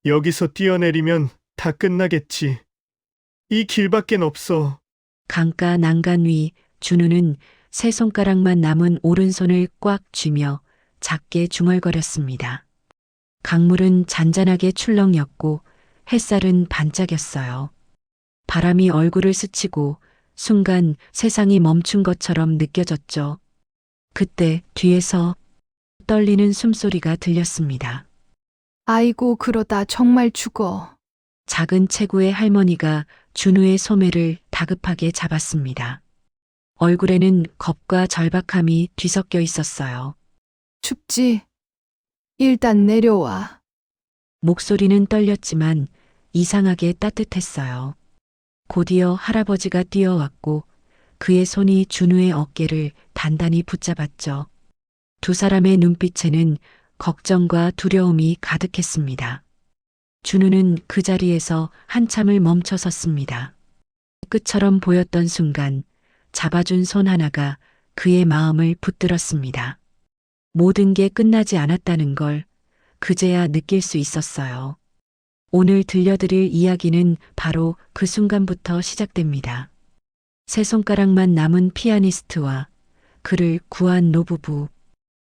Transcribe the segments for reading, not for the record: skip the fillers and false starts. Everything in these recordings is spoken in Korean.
여기서 뛰어내리면 다 끝나겠지. 이 길밖엔 없어. 강가 난간 위 준우는 세 손가락만 남은 오른손을 꽉 쥐며 작게 중얼거렸습니다. 강물은 잔잔하게 출렁였고 햇살은 반짝였어요. 바람이 얼굴을 스치고 순간 세상이 멈춘 것처럼 느껴졌죠. 그때 뒤에서 떨리는 숨소리가 들렸습니다. 아이고, 그러다 정말 죽어. 작은 체구의 할머니가 준우의 소매를 다급하게 잡았습니다. 얼굴에는 겁과 절박함이 뒤섞여 있었어요. 춥지? 일단 내려와. 목소리는 떨렸지만 이상하게 따뜻했어요. 곧이어 할아버지가 뛰어왔고 그의 손이 준우의 어깨를 단단히 붙잡았죠. 두 사람의 눈빛에는 걱정과 두려움이 가득했습니다. 준우는 그 자리에서 한참을 멈춰 섰습니다. 끝처럼 보였던 순간 잡아준 손 하나가 그의 마음을 붙들었습니다. 모든 게 끝나지 않았다는 걸 그제야 느낄 수 있었어요. 오늘 들려드릴 이야기는 바로 그 순간부터 시작됩니다. 세 손가락만 남은 피아니스트와 그를 구한 노부부.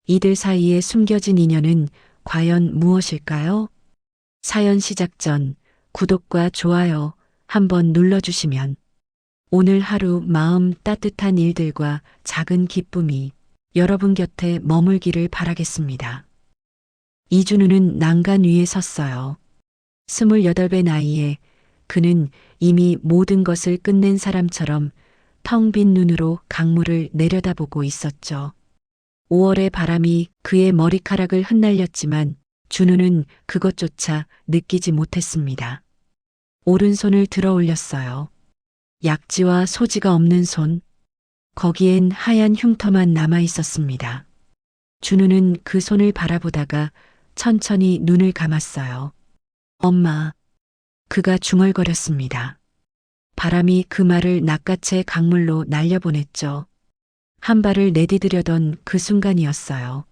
이들 사이에 숨겨진 인연은 과연 무엇일까요? 사연 시작 전 구독과 좋아요 한번 눌러주시면 오늘 하루 마음 따뜻한 일들과 작은 기쁨이 여러분 곁에 머물기를 바라겠습니다. 이준우는 난간 위에 섰어요. 28배 나이에 그는 이미 모든 것을 끝낸 사람처럼 텅 빈 눈으로 강물을 내려다보고 있었죠. 5월의 바람이 그의 머리카락을 흩날렸지만 준우는 그것조차 느끼지 못했습니다. 오른손을 들어 올렸어요. 약지와 소지가 없는 손, 거기엔 하얀 흉터만 남아 있었습니다. 준우는 그 손을 바라보다가 천천히 눈을 감았어요. 엄마. 그가 중얼거렸습니다. 바람이 그 말을 낚아채 강물로 날려보냈죠. 한 발을 내디디려던 그 순간이었어요.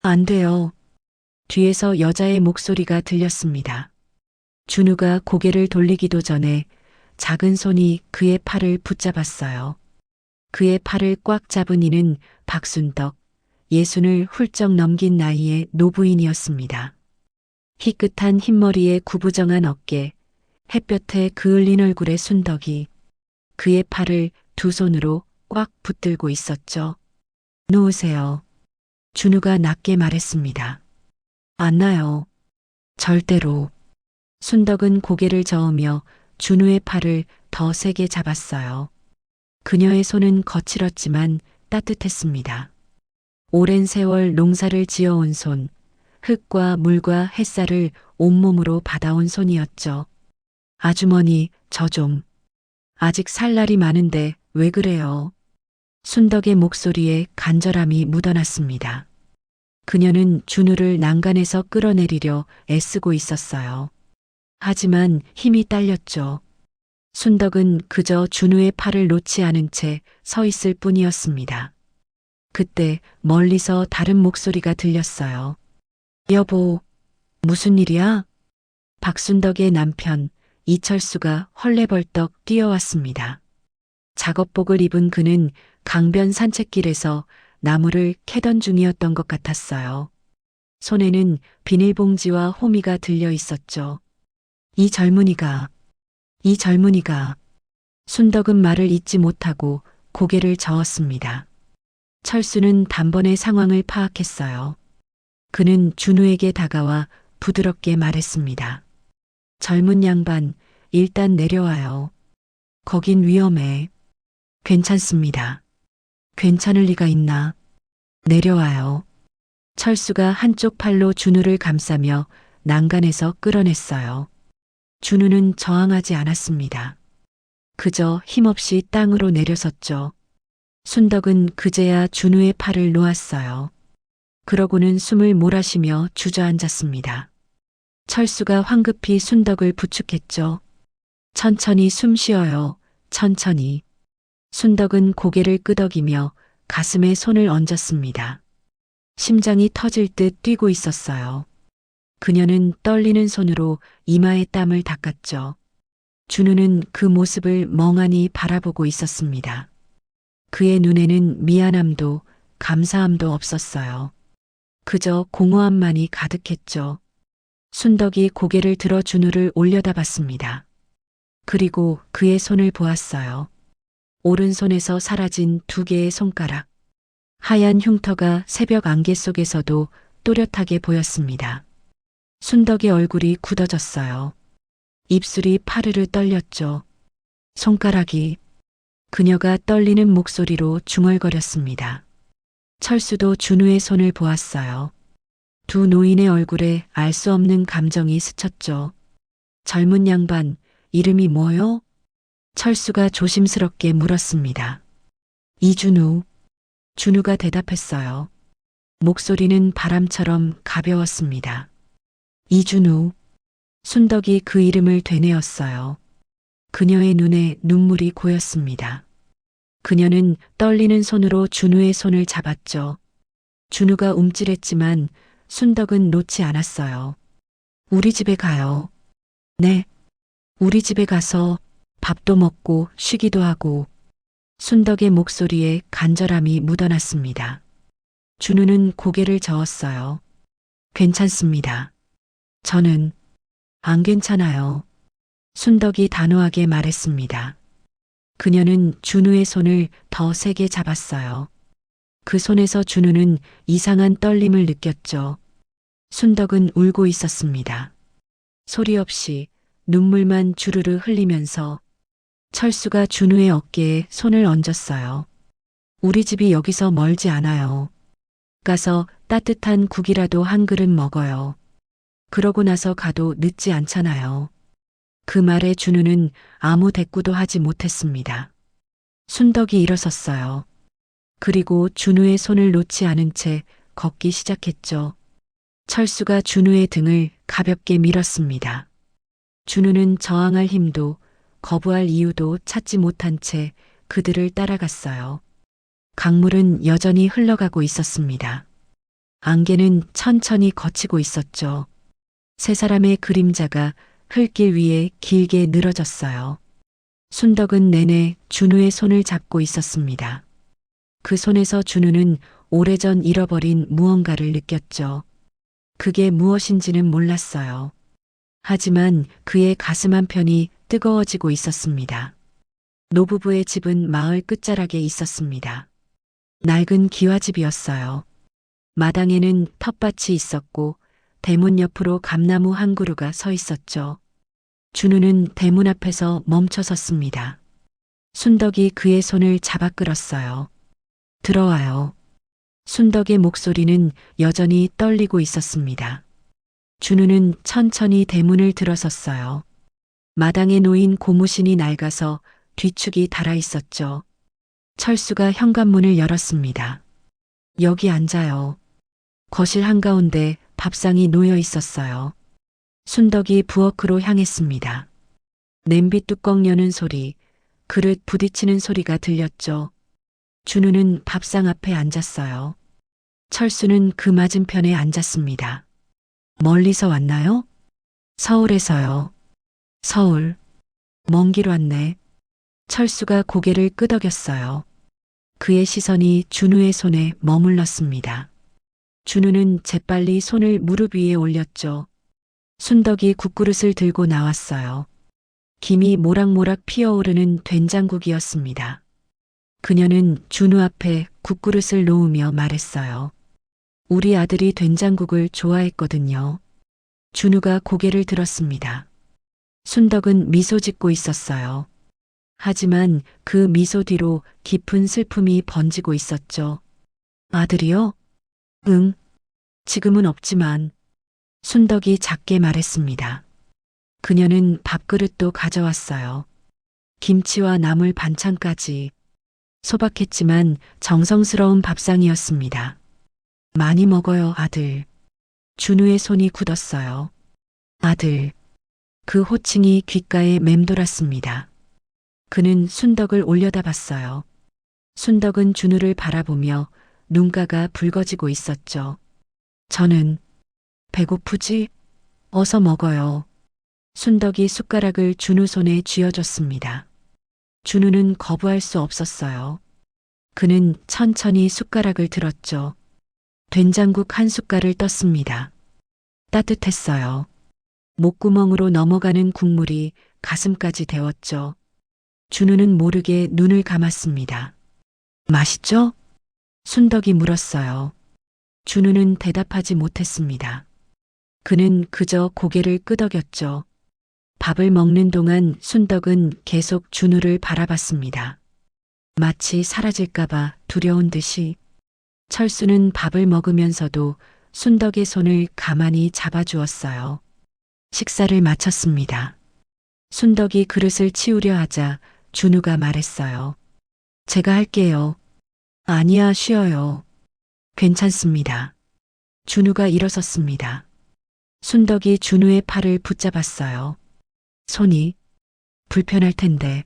안 돼요. 뒤에서 여자의 목소리가 들렸습니다. 준우가 고개를 돌리기도 전에 작은 손이 그의 팔을 붙잡았어요. 그의 팔을 꽉 잡은 이는 박순덕, 60을 훌쩍 넘긴 나이의 노부인이었습니다. 희끗한 흰머리에 구부정한 어깨, 햇볕에 그을린 얼굴의 순덕이 그의 팔을 두 손으로 꽉 붙들고 있었죠. 놓으세요. 준우가 낮게 말했습니다. 안 나요. 절대로. 순덕은 고개를 저으며 준우의 팔을 더 세게 잡았어요. 그녀의 손은 거칠었지만 따뜻했습니다. 오랜 세월 농사를 지어온 손, 흙과 물과 햇살을 온몸으로 받아온 손이었죠. 아주머니, 저 좀. 아직 살 날이 많은데 왜 그래요? 순덕의 목소리에 간절함이 묻어났습니다. 그녀는 준우를 난간에서 끌어내리려 애쓰고 있었어요. 하지만 힘이 딸렸죠. 순덕은 그저 준우의 팔을 놓지 않은 채 서 있을 뿐이었습니다. 그때 멀리서 다른 목소리가 들렸어요. 여보, 무슨 일이야? 박순덕의 남편 이철수가 헐레벌떡 뛰어왔습니다. 작업복을 입은 그는 강변 산책길에서 나무를 캐던 중이었던 것 같았어요. 손에는 비닐봉지와 호미가 들려 있었죠. 이 젊은이가. 순덕은 말을 잇지 못하고 고개를 저었습니다. 철수는 단번에 상황을 파악했어요. 그는 준우에게 다가와 부드럽게 말했습니다. 젊은 양반, 일단 내려와요. 거긴 위험해. 괜찮습니다. 괜찮을 리가 있나? 내려와요. 철수가 한쪽 팔로 준우를 감싸며 난간에서 끌어냈어요. 준우는 저항하지 않았습니다. 그저 힘없이 땅으로 내려섰죠. 순덕은 그제야 준우의 팔을 놓았어요. 그러고는 숨을 몰아쉬며 주저앉았습니다. 철수가 황급히 순덕을 부축했죠. 천천히 숨 쉬어요. 천천히. 순덕은 고개를 끄덕이며 가슴에 손을 얹었습니다. 심장이 터질 듯 뛰고 있었어요. 그녀는 떨리는 손으로 이마에 땀을 닦았죠. 준우는 그 모습을 멍하니 바라보고 있었습니다. 그의 눈에는 미안함도 감사함도 없었어요. 그저 공허함만이 가득했죠. 순덕이 고개를 들어 준우를 올려다봤습니다. 그리고 그의 손을 보았어요. 오른손에서 사라진 2개의 손가락. 하얀 흉터가 새벽 안개 속에서도 또렷하게 보였습니다. 순덕의 얼굴이 굳어졌어요. 입술이 파르르 떨렸죠. 손가락이. 그녀가 떨리는 목소리로 중얼거렸습니다. 철수도 준우의 손을 보았어요. 두 노인의 얼굴에 알 수 없는 감정이 스쳤죠. 젊은 양반, 이름이 뭐요? 철수가 조심스럽게 물었습니다. 이준우. 준우가 대답했어요. 목소리는 바람처럼 가벼웠습니다. 이준우. 순덕이 그 이름을 되뇌었어요. 그녀의 눈에 눈물이 고였습니다. 그녀는 떨리는 손으로 준우의 손을 잡았죠. 준우가 움찔했지만 순덕은 놓지 않았어요. 우리 집에 가요. 네. 우리 집에 가서 밥도 먹고 쉬기도 하고. 순덕의 목소리에 간절함이 묻어났습니다. 준우는 고개를 저었어요. 괜찮습니다. 저는 안 괜찮아요. 순덕이 단호하게 말했습니다. 그녀는 준우의 손을 더 세게 잡았어요. 그 손에서 준우는 이상한 떨림을 느꼈죠. 순덕은 울고 있었습니다. 소리 없이 눈물만 주르르 흘리면서 철수가 준우의 어깨에 손을 얹었어요. 우리 집이 여기서 멀지 않아요. 가서 따뜻한 국이라도 한 그릇 먹어요. 그러고 나서 가도 늦지 않잖아요. 그 말에 준우는 아무 대꾸도 하지 못했습니다. 순덕이 일어섰어요. 그리고 준우의 손을 놓지 않은 채 걷기 시작했죠. 철수가 준우의 등을 가볍게 밀었습니다. 준우는 저항할 힘도 거부할 이유도 찾지 못한 채 그들을 따라갔어요. 강물은 여전히 흘러가고 있었습니다. 안개는 천천히 걷히고 있었죠. 세 사람의 그림자가 흙길 위에 길게 늘어졌어요. 순덕은 내내 준우의 손을 잡고 있었습니다. 그 손에서 준우는 오래전 잃어버린 무언가를 느꼈죠. 그게 무엇인지는 몰랐어요. 하지만 그의 가슴 한편이 뜨거워지고 있었습니다. 노부부의 집은 마을 끝자락에 있었습니다. 낡은 기와집이었어요. 마당에는 텃밭이 있었고 대문 옆으로 감나무 한 그루가 서 있었죠. 준우는 대문 앞에서 멈춰 섰습니다. 순덕이 그의 손을 잡아 끌었어요. 들어와요. 순덕의 목소리는 여전히 떨리고 있었습니다. 준우는 천천히 대문을 들어섰어요. 마당에 놓인 고무신이 낡아서 뒤축이 닳아 있었죠. 철수가 현관문을 열었습니다. 여기 앉아요. 거실 한가운데 밥상이 놓여 있었어요. 순덕이 부엌으로 향했습니다. 냄비 뚜껑 여는 소리, 그릇 부딪히는 소리가 들렸죠. 준우는 밥상 앞에 앉았어요. 철수는 그 맞은편에 앉았습니다. 멀리서 왔나요? 서울에서요. 서울. 먼 길 왔네. 철수가 고개를 끄덕였어요. 그의 시선이 준우의 손에 머물렀습니다. 준우는 재빨리 손을 무릎 위에 올렸죠. 순덕이 국그릇을 들고 나왔어요. 김이 모락모락 피어오르는 된장국이었습니다. 그녀는 준우 앞에 국그릇을 놓으며 말했어요. 우리 아들이 된장국을 좋아했거든요. 준우가 고개를 들었습니다. 순덕은 미소 짓고 있었어요. 하지만 그 미소 뒤로 깊은 슬픔이 번지고 있었죠. 아들이요? 응. 지금은 없지만. 순덕이 작게 말했습니다. 그녀는 밥그릇도 가져왔어요. 김치와 나물 반찬까지. 소박했지만 정성스러운 밥상이었습니다. 많이 먹어요, 아들. 준우의 손이 굳었어요. 아들. 그 호칭이 귓가에 맴돌았습니다. 그는 순덕을 올려다봤어요. 순덕은 준우를 바라보며 눈가가 붉어지고 있었죠. 저는 배고프지? 어서 먹어요. 순덕이 숟가락을 준우 손에 쥐어줬습니다. 준우는 거부할 수 없었어요. 그는 천천히 숟가락을 들었죠. 된장국 한 숟갈을 떴습니다. 따뜻했어요. 목구멍으로 넘어가는 국물이 가슴까지 데웠죠. 준우는 모르게 눈을 감았습니다. 맛있죠? 순덕이 물었어요. 준우는 대답하지 못했습니다. 그는 그저 고개를 끄덕였죠. 밥을 먹는 동안 순덕은 계속 준우를 바라봤습니다. 마치 사라질까봐 두려운 듯이. 철수는 밥을 먹으면서도 순덕의 손을 가만히 잡아주었어요. 식사를 마쳤습니다. 순덕이 그릇을 치우려 하자 준우가 말했어요. 제가 할게요. 아니야, 쉬어요. 괜찮습니다. 준우가 일어섰습니다. 순덕이 준우의 팔을 붙잡았어요. 손이 불편할 텐데.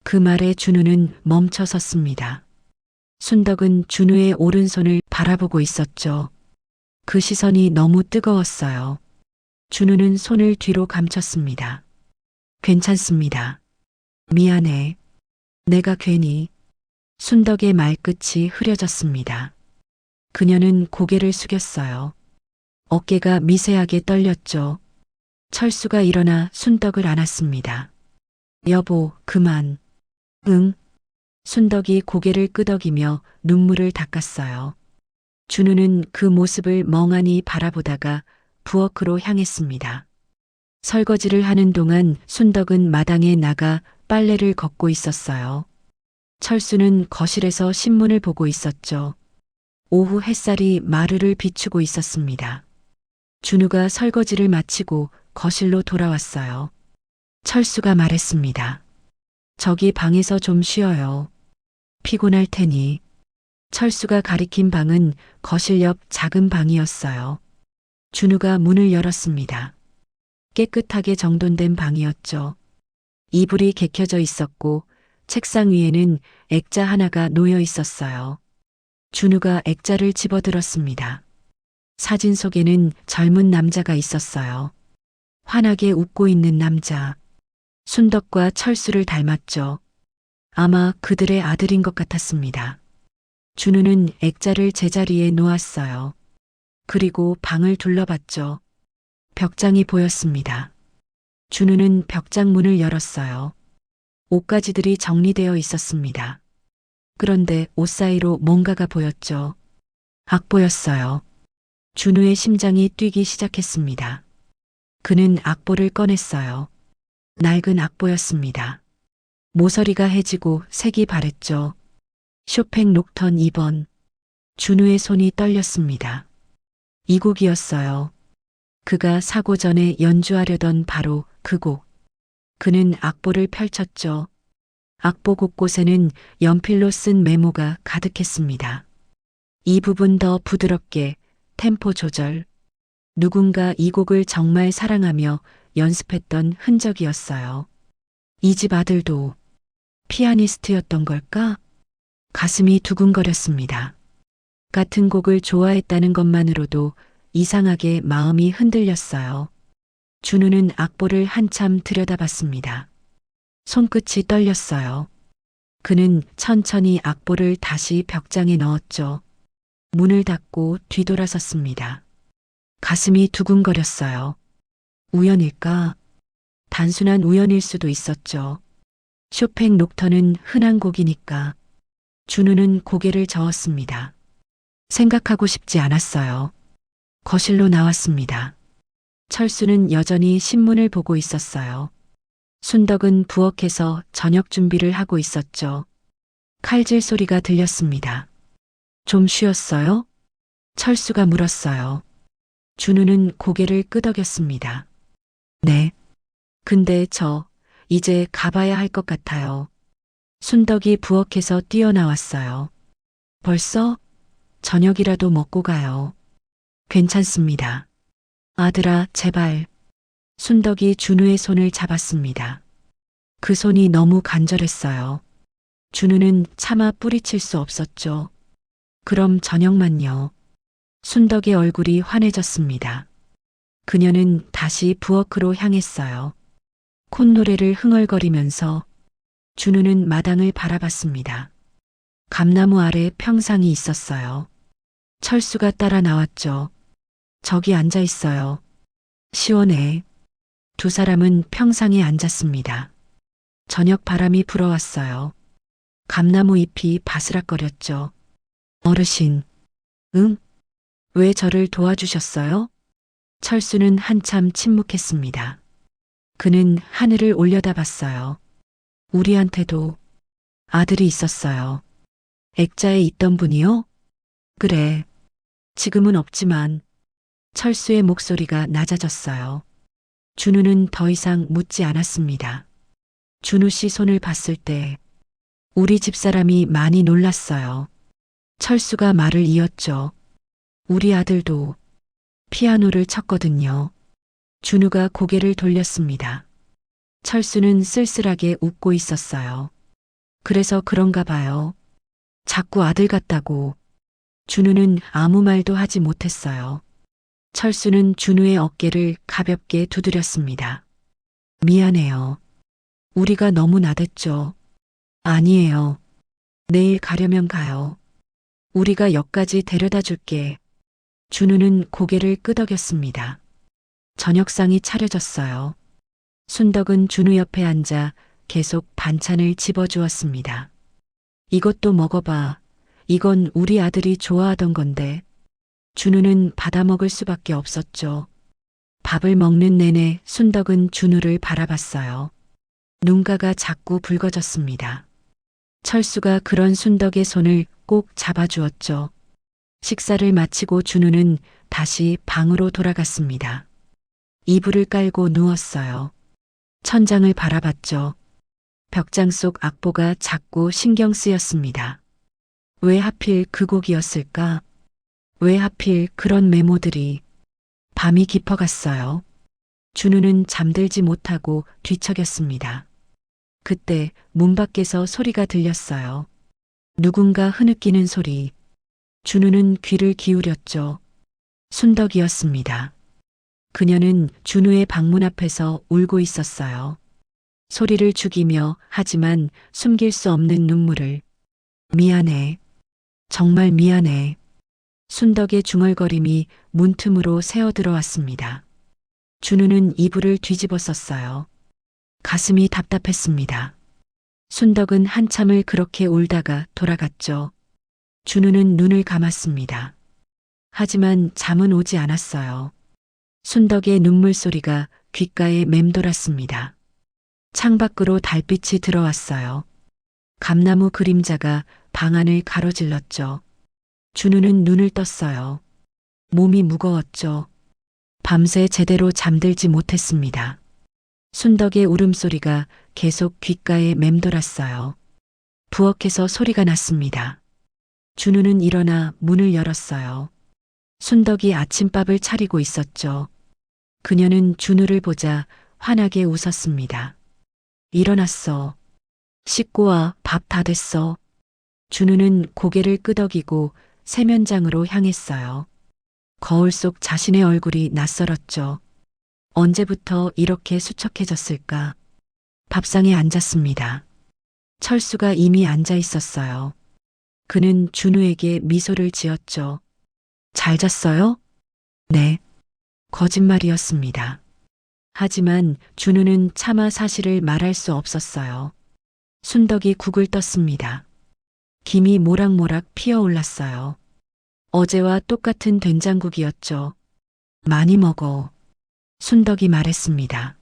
그 말에 준우는 멈춰 섰습니다. 순덕은 준우의 오른손을 바라보고 있었죠. 그 시선이 너무 뜨거웠어요. 준우는 손을 뒤로 감췄습니다. 괜찮습니다. 미안해. 내가 괜히. 순덕의 말끝이 흐려졌습니다. 그녀는 고개를 숙였어요. 어깨가 미세하게 떨렸죠. 철수가 일어나 순덕을 안았습니다. 여보, 그만. 응. 순덕이 고개를 끄덕이며 눈물을 닦았어요. 준우는 그 모습을 멍하니 바라보다가 부엌으로 향했습니다. 설거지를 하는 동안 순덕은 마당에 나가 빨래를 걷고 있었어요. 철수는 거실에서 신문을 보고 있었죠. 오후 햇살이 마루를 비추고 있었습니다. 준우가 설거지를 마치고 거실로 돌아왔어요. 철수가 말했습니다. 저기 방에서 좀 쉬어요. 피곤할 테니. 철수가 가리킨 방은 거실 옆 작은 방이었어요. 준우가 문을 열었습니다. 깨끗하게 정돈된 방이었죠. 이불이 개켜져 있었고 책상 위에는 액자 하나가 놓여 있었어요. 준우가 액자를 집어들었습니다. 사진 속에는 젊은 남자가 있었어요. 환하게 웃고 있는 남자. 순덕과 철수를 닮았죠. 아마 그들의 아들인 것 같았습니다. 준우는 액자를 제자리에 놓았어요. 그리고 방을 둘러봤죠. 벽장이 보였습니다. 준우는 벽장 문을 열었어요. 옷가지들이 정리되어 있었습니다. 그런데 옷 사이로 뭔가가 보였죠. 악보였어요. 준우의 심장이 뛰기 시작했습니다. 그는 악보를 꺼냈어요. 낡은 악보였습니다. 모서리가 해지고 색이 바랬죠. 쇼팽 녹턴 2번. 준우의 손이 떨렸습니다. 이 곡이었어요. 그가 사고 전에 연주하려던 바로 그 곡. 그는 악보를 펼쳤죠. 악보 곳곳에는 연필로 쓴 메모가 가득했습니다. 이 부분 더 부드럽게, 템포 조절. 누군가 이 곡을 정말 사랑하며 연습했던 흔적이었어요. 이 집 아들도 피아니스트였던 걸까? 가슴이 두근거렸습니다. 같은 곡을 좋아했다는 것만으로도 이상하게 마음이 흔들렸어요. 준우는 악보를 한참 들여다봤습니다. 손끝이 떨렸어요. 그는 천천히 악보를 다시 벽장에 넣었죠. 문을 닫고 뒤돌아섰습니다. 가슴이 두근거렸어요. 우연일까? 단순한 우연일 수도 있었죠. 쇼팽 녹턴은 흔한 곡이니까. 준우는 고개를 저었습니다. 생각하고 싶지 않았어요. 거실로 나왔습니다. 철수는 여전히 신문을 보고 있었어요. 순덕은 부엌에서 저녁 준비를 하고 있었죠. 칼질 소리가 들렸습니다. 좀 쉬었어요? 철수가 물었어요. 준우는 고개를 끄덕였습니다. 네. 근데 이제 가봐야 할 것 같아요. 순덕이 부엌에서 뛰어나왔어요. 벌써? 저녁이라도 먹고 가요. 괜찮습니다. 아들아, 제발. 순덕이 준우의 손을 잡았습니다. 그 손이 너무 간절했어요. 준우는 차마 뿌리칠 수 없었죠. 그럼 저녁만요. 순덕의 얼굴이 환해졌습니다. 그녀는 다시 부엌으로 향했어요. 콧노래를 흥얼거리면서 준우는 마당을 바라봤습니다. 감나무 아래 평상이 있었어요. 철수가 따라 나왔죠. 저기 앉아 있어요. 시원해. 두 사람은 평상에 앉았습니다. 저녁 바람이 불어왔어요. 감나무 잎이 바스락거렸죠. 어르신, 응? 왜 저를 도와주셨어요? 철수는 한참 침묵했습니다. 그는 하늘을 올려다봤어요. 우리한테도 아들이 있었어요. 액자에 있던 분이요? 그래. 지금은 없지만 철수의 목소리가 낮아졌어요. 준우는 더 이상 묻지 않았습니다. 준우 씨 손을 봤을 때 우리 집사람이 많이 놀랐어요. 철수가 말을 이었죠. 우리 아들도 피아노를 쳤거든요. 준우가 고개를 돌렸습니다. 철수는 쓸쓸하게 웃고 있었어요. 그래서 그런가 봐요. 자꾸 아들 같다고. 준우는 아무 말도 하지 못했어요. 철수는 준우의 어깨를 가볍게 두드렸습니다. 미안해요. 우리가 너무 나댔죠. 아니에요. 내일 가려면 가요. 우리가 역까지 데려다 줄게. 준우는 고개를 끄덕였습니다. 저녁상이 차려졌어요. 순덕은 준우 옆에 앉아 계속 반찬을 집어주었습니다. 이것도 먹어봐. 이건 우리 아들이 좋아하던 건데. 준우는 받아먹을 수밖에 없었죠. 밥을 먹는 내내 순덕은 준우를 바라봤어요. 눈가가 자꾸 붉어졌습니다. 철수가 그런 순덕의 손을 꼭 잡아주었죠. 식사를 마치고 준우는 다시 방으로 돌아갔습니다. 이불을 깔고 누웠어요. 천장을 바라봤죠. 벽장 속 악보가 자꾸 신경 쓰였습니다. 왜 하필 그 곡이었을까? 왜 하필 그런 메모들이? 밤이 깊어갔어요. 준우는 잠들지 못하고 뒤척였습니다. 그때 문 밖에서 소리가 들렸어요. 누군가 흐느끼는 소리. 준우는 귀를 기울였죠. 순덕이었습니다. 그녀는 준우의 방문 앞에서 울고 있었어요. 소리를 죽이며 하지만 숨길 수 없는 눈물을. 미안해. 정말 미안해. 순덕의 중얼거림이 문틈으로 새어들어왔습니다. 준우는 이불을 뒤집어 썼어요. 가슴이 답답했습니다. 순덕은 한참을 그렇게 울다가 돌아갔죠. 준우는 눈을 감았습니다. 하지만 잠은 오지 않았어요. 순덕의 눈물 소리가 귓가에 맴돌았습니다. 창밖으로 달빛이 들어왔어요. 감나무 그림자가 방 안을 가로질렀죠. 준우는 눈을 떴어요. 몸이 무거웠죠. 밤새 제대로 잠들지 못했습니다. 순덕의 울음소리가 계속 귓가에 맴돌았어요. 부엌에서 소리가 났습니다. 준우는 일어나 문을 열었어요. 순덕이 아침밥을 차리고 있었죠. 그녀는 준우를 보자 환하게 웃었습니다. 일어났어. 씻고 와, 밥 다 됐어. 준우는 고개를 끄덕이고 세면장으로 향했어요. 거울 속 자신의 얼굴이 낯설었죠. 언제부터 이렇게 수척해졌을까? 밥상에 앉았습니다. 철수가 이미 앉아 있었어요. 그는 준우에게 미소를 지었죠. 잘 잤어요? 네. 거짓말이었습니다. 하지만 준우는 차마 사실을 말할 수 없었어요. 순덕이 국을 떴습니다. 김이 모락모락 피어올랐어요. 어제와 똑같은 된장국이었죠. 많이 먹어. 순덕이 말했습니다.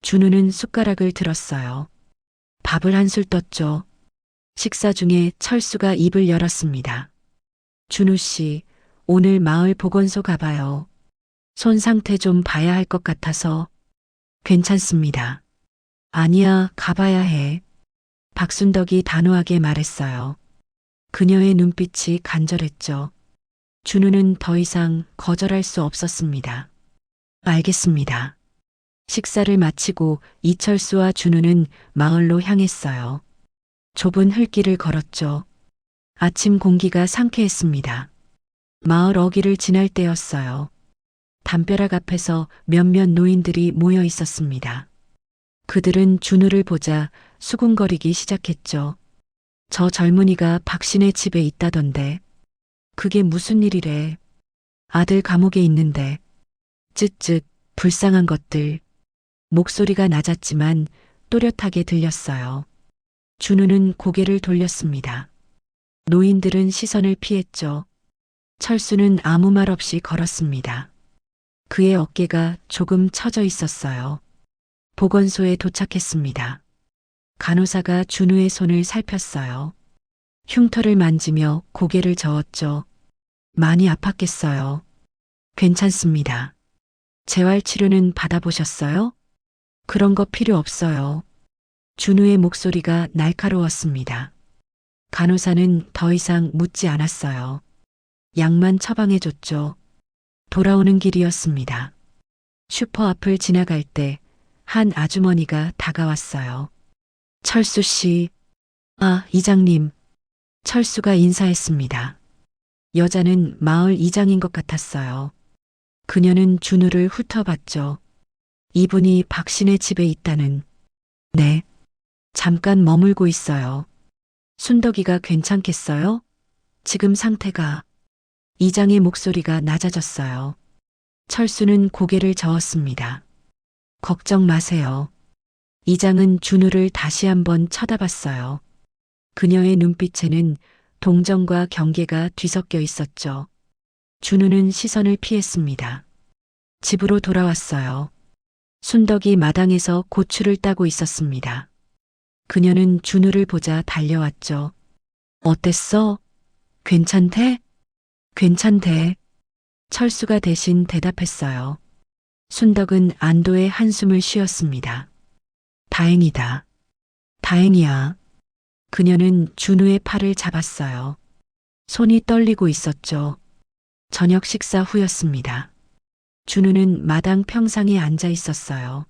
준우는 숟가락을 들었어요. 밥을 한술 떴죠. 식사 중에 철수가 입을 열었습니다. 준우 씨, 오늘 마을 보건소 가봐요. 손 상태 좀 봐야 할 것 같아서. 괜찮습니다. 아니야, 가봐야 해. 박순덕이 단호하게 말했어요. 그녀의 눈빛이 간절했죠. 준우는 더 이상 거절할 수 없었습니다. 알겠습니다. 식사를 마치고 이철수와 준우는 마을로 향했어요. 좁은 흙길을 걸었죠. 아침 공기가 상쾌했습니다. 마을 어귀를 지날 때였어요. 담벼락 앞에서 몇몇 노인들이 모여 있었습니다. 그들은 준우를 보자 수군거리기 시작했죠. 저 젊은이가 박씨네 집에 있다던데. 그게 무슨 일이래. 아들 감옥에 있는데. 쯧쯧, 불쌍한 것들. 목소리가 낮았지만 또렷하게 들렸어요. 준우는 고개를 돌렸습니다. 노인들은 시선을 피했죠. 철수는 아무 말 없이 걸었습니다. 그의 어깨가 조금 처져 있었어요. 보건소에 도착했습니다. 간호사가 준우의 손을 살폈어요. 흉터를 만지며 고개를 저었죠. 많이 아팠겠어요. 괜찮습니다. 재활치료는 받아보셨어요? 그런 거 필요 없어요. 준우의 목소리가 날카로웠습니다. 간호사는 더 이상 묻지 않았어요. 약만 처방해줬죠. 돌아오는 길이었습니다. 슈퍼 앞을 지나갈 때 한 아주머니가 다가왔어요. 철수 씨. 아, 이장님. 철수가 인사했습니다. 여자는 마을 이장인 것 같았어요. 그녀는 준우를 훑어봤죠. 이분이 박씨네 집에 있다는. 네. 잠깐 머물고 있어요. 순덕이가 괜찮겠어요? 지금 상태가. 이장의 목소리가 낮아졌어요. 철수는 고개를 저었습니다. 걱정 마세요. 이장은 준우를 다시 한번 쳐다봤어요. 그녀의 눈빛에는 동정과 경계가 뒤섞여 있었죠. 준우는 시선을 피했습니다. 집으로 돌아왔어요. 순덕이 마당에서 고추를 따고 있었습니다. 그녀는 준우를 보자 달려왔죠. 어땠어? 괜찮대? 괜찮대. 철수가 대신 대답했어요. 순덕은 안도의 한숨을 쉬었습니다. 다행이다. 다행이야. 그녀는 준우의 팔을 잡았어요. 손이 떨리고 있었죠. 저녁 식사 후였습니다. 준우는 마당 평상에 앉아 있었어요.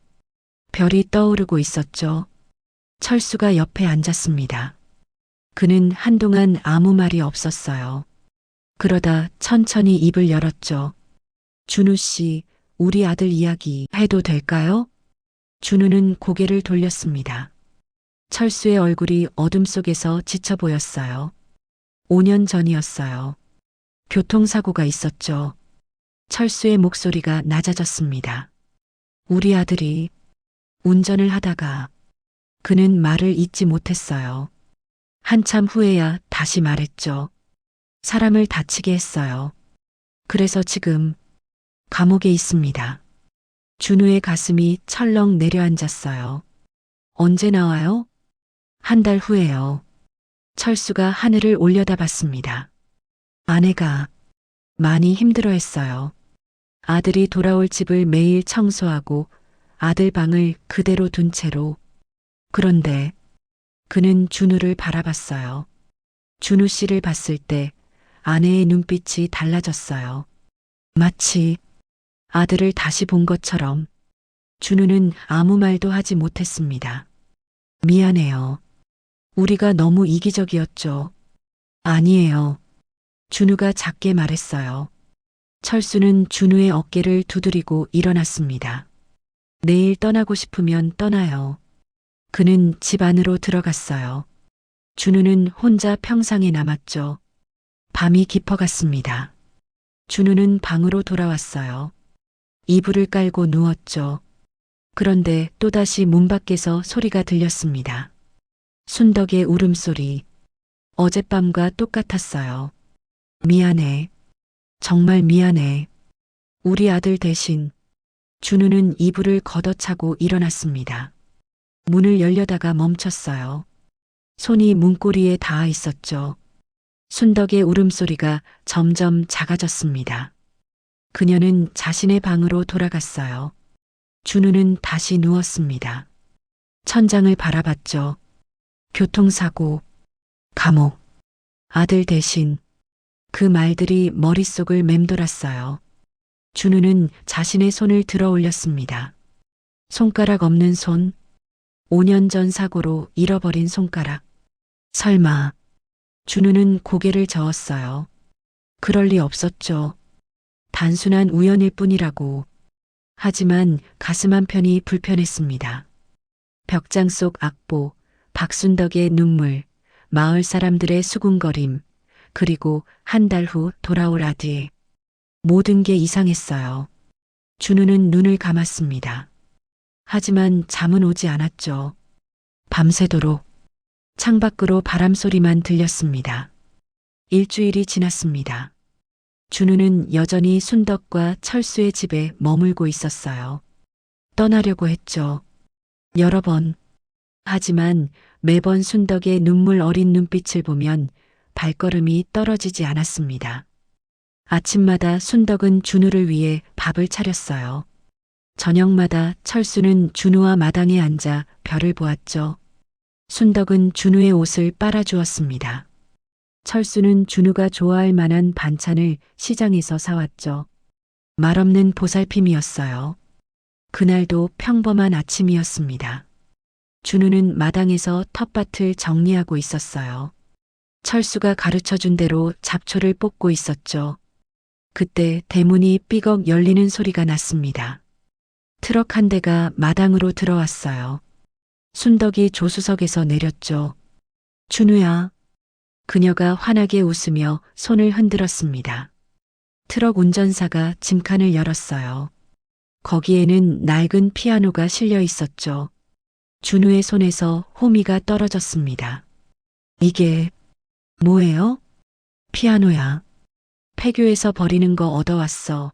별이 떠오르고 있었죠. 철수가 옆에 앉았습니다. 그는 한동안 아무 말이 없었어요. 그러다 천천히 입을 열었죠. 준우 씨, 우리 아들 이야기 해도 될까요? 준우는 고개를 돌렸습니다. 철수의 얼굴이 어둠 속에서 지쳐 보였어요. 5년 전이었어요. 교통사고가 있었죠. 철수의 목소리가 낮아졌습니다. 우리 아들이 운전을 하다가. 그는 말을 잇지 못했어요. 한참 후에야 다시 말했죠. 사람을 다치게 했어요. 그래서 지금 감옥에 있습니다. 준우의 가슴이 철렁 내려앉았어요. 언제 나와요? 한 달 후에요. 철수가 하늘을 올려다봤습니다. 아내가 많이 힘들어했어요. 아들이 돌아올 집을 매일 청소하고 아들 방을 그대로 둔 채로. 그런데 그는 준우를 바라봤어요. 준우 씨를 봤을 때 아내의 눈빛이 달라졌어요. 마치 아들을 다시 본 것처럼. 준우는 아무 말도 하지 못했습니다. 미안해요. 우리가 너무 이기적이었죠. 아니에요. 준우가 작게 말했어요. 철수는 준우의 어깨를 두드리고 일어났습니다. 내일 떠나고 싶으면 떠나요. 그는 집 안으로 들어갔어요. 준우는 혼자 평상에 남았죠. 밤이 깊어갔습니다. 준우는 방으로 돌아왔어요. 이불을 깔고 누웠죠. 그런데 또다시 문 밖에서 소리가 들렸습니다. 순덕의 울음소리. 어젯밤과 똑같았어요. 미안해. 정말 미안해. 우리 아들 대신. 준우는 이불을 걷어차고 일어났습니다. 문을 열려다가 멈췄어요. 손이 문고리에 닿아 있었죠. 순덕의 울음소리가 점점 작아졌습니다. 그녀는 자신의 방으로 돌아갔어요. 준우는 다시 누웠습니다. 천장을 바라봤죠. 교통사고, 감옥, 아들 대신. 그 말들이 머릿속을 맴돌았어요. 준우는 자신의 손을 들어 올렸습니다. 손가락 없는 손, 5년 전 사고로 잃어버린 손가락. 설마. 준우는 고개를 저었어요. 그럴 리 없었죠. 단순한 우연일 뿐이라고. 하지만 가슴 한편이 불편했습니다. 벽장 속 악보, 박순덕의 눈물, 마을 사람들의 수군거림, 그리고 한 달 후 돌아올 아들. 모든 게 이상했어요. 준우는 눈을 감았습니다. 하지만 잠은 오지 않았죠. 밤새도록 창밖으로 바람 소리만 들렸습니다. 일주일이 지났습니다. 준우는 여전히 순덕과 철수의 집에 머물고 있었어요. 떠나려고 했죠. 여러 번. 하지만 매번 순덕의 눈물 어린 눈빛을 보면 발걸음이 떨어지지 않았습니다. 아침마다 순덕은 준우를 위해 밥을 차렸어요. 저녁마다 철수는 준우와 마당에 앉아 별을 보았죠. 순덕은 준우의 옷을 빨아주었습니다. 철수는 준우가 좋아할 만한 반찬을 시장에서 사왔죠. 말없는 보살핌이었어요. 그날도 평범한 아침이었습니다. 준우는 마당에서 텃밭을 정리하고 있었어요. 철수가 가르쳐준 대로 잡초를 뽑고 있었죠. 그때 대문이 삐걱 열리는 소리가 났습니다. 트럭 한 대가 마당으로 들어왔어요. 순덕이 조수석에서 내렸죠. 준우야. 그녀가 환하게 웃으며 손을 흔들었습니다. 트럭 운전사가 짐칸을 열었어요. 거기에는 낡은 피아노가 실려 있었죠. 준우의 손에서 호미가 떨어졌습니다. 이게 뭐예요? 피아노야. 폐교에서 버리는 거 얻어왔어.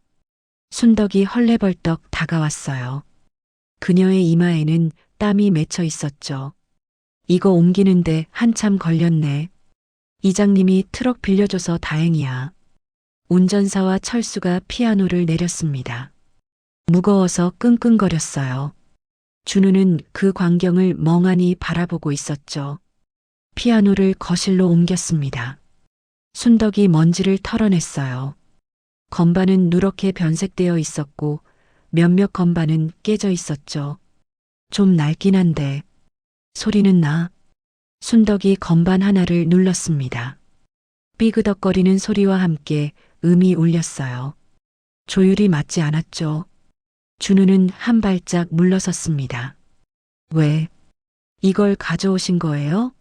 순덕이 헐레벌떡 다가왔어요. 그녀의 이마에는 땀이 맺혀 있었죠. 이거 옮기는데 한참 걸렸네. 이장님이 트럭 빌려줘서 다행이야. 운전사와 철수가 피아노를 내렸습니다. 무거워서 끙끙거렸어요. 준우는 그 광경을 멍하니 바라보고 있었죠. 피아노를 거실로 옮겼습니다. 순덕이 먼지를 털어냈어요. 건반은 누렇게 변색되어 있었고 몇몇 건반은 깨져 있었죠. 좀 낡긴 한데 소리는 나. 순덕이 건반 하나를 눌렀습니다. 삐그덕거리는 소리와 함께 음이 울렸어요. 조율이 맞지 않았죠. 준우는 한 발짝 물러섰습니다. 왜? 이걸 가져오신 거예요?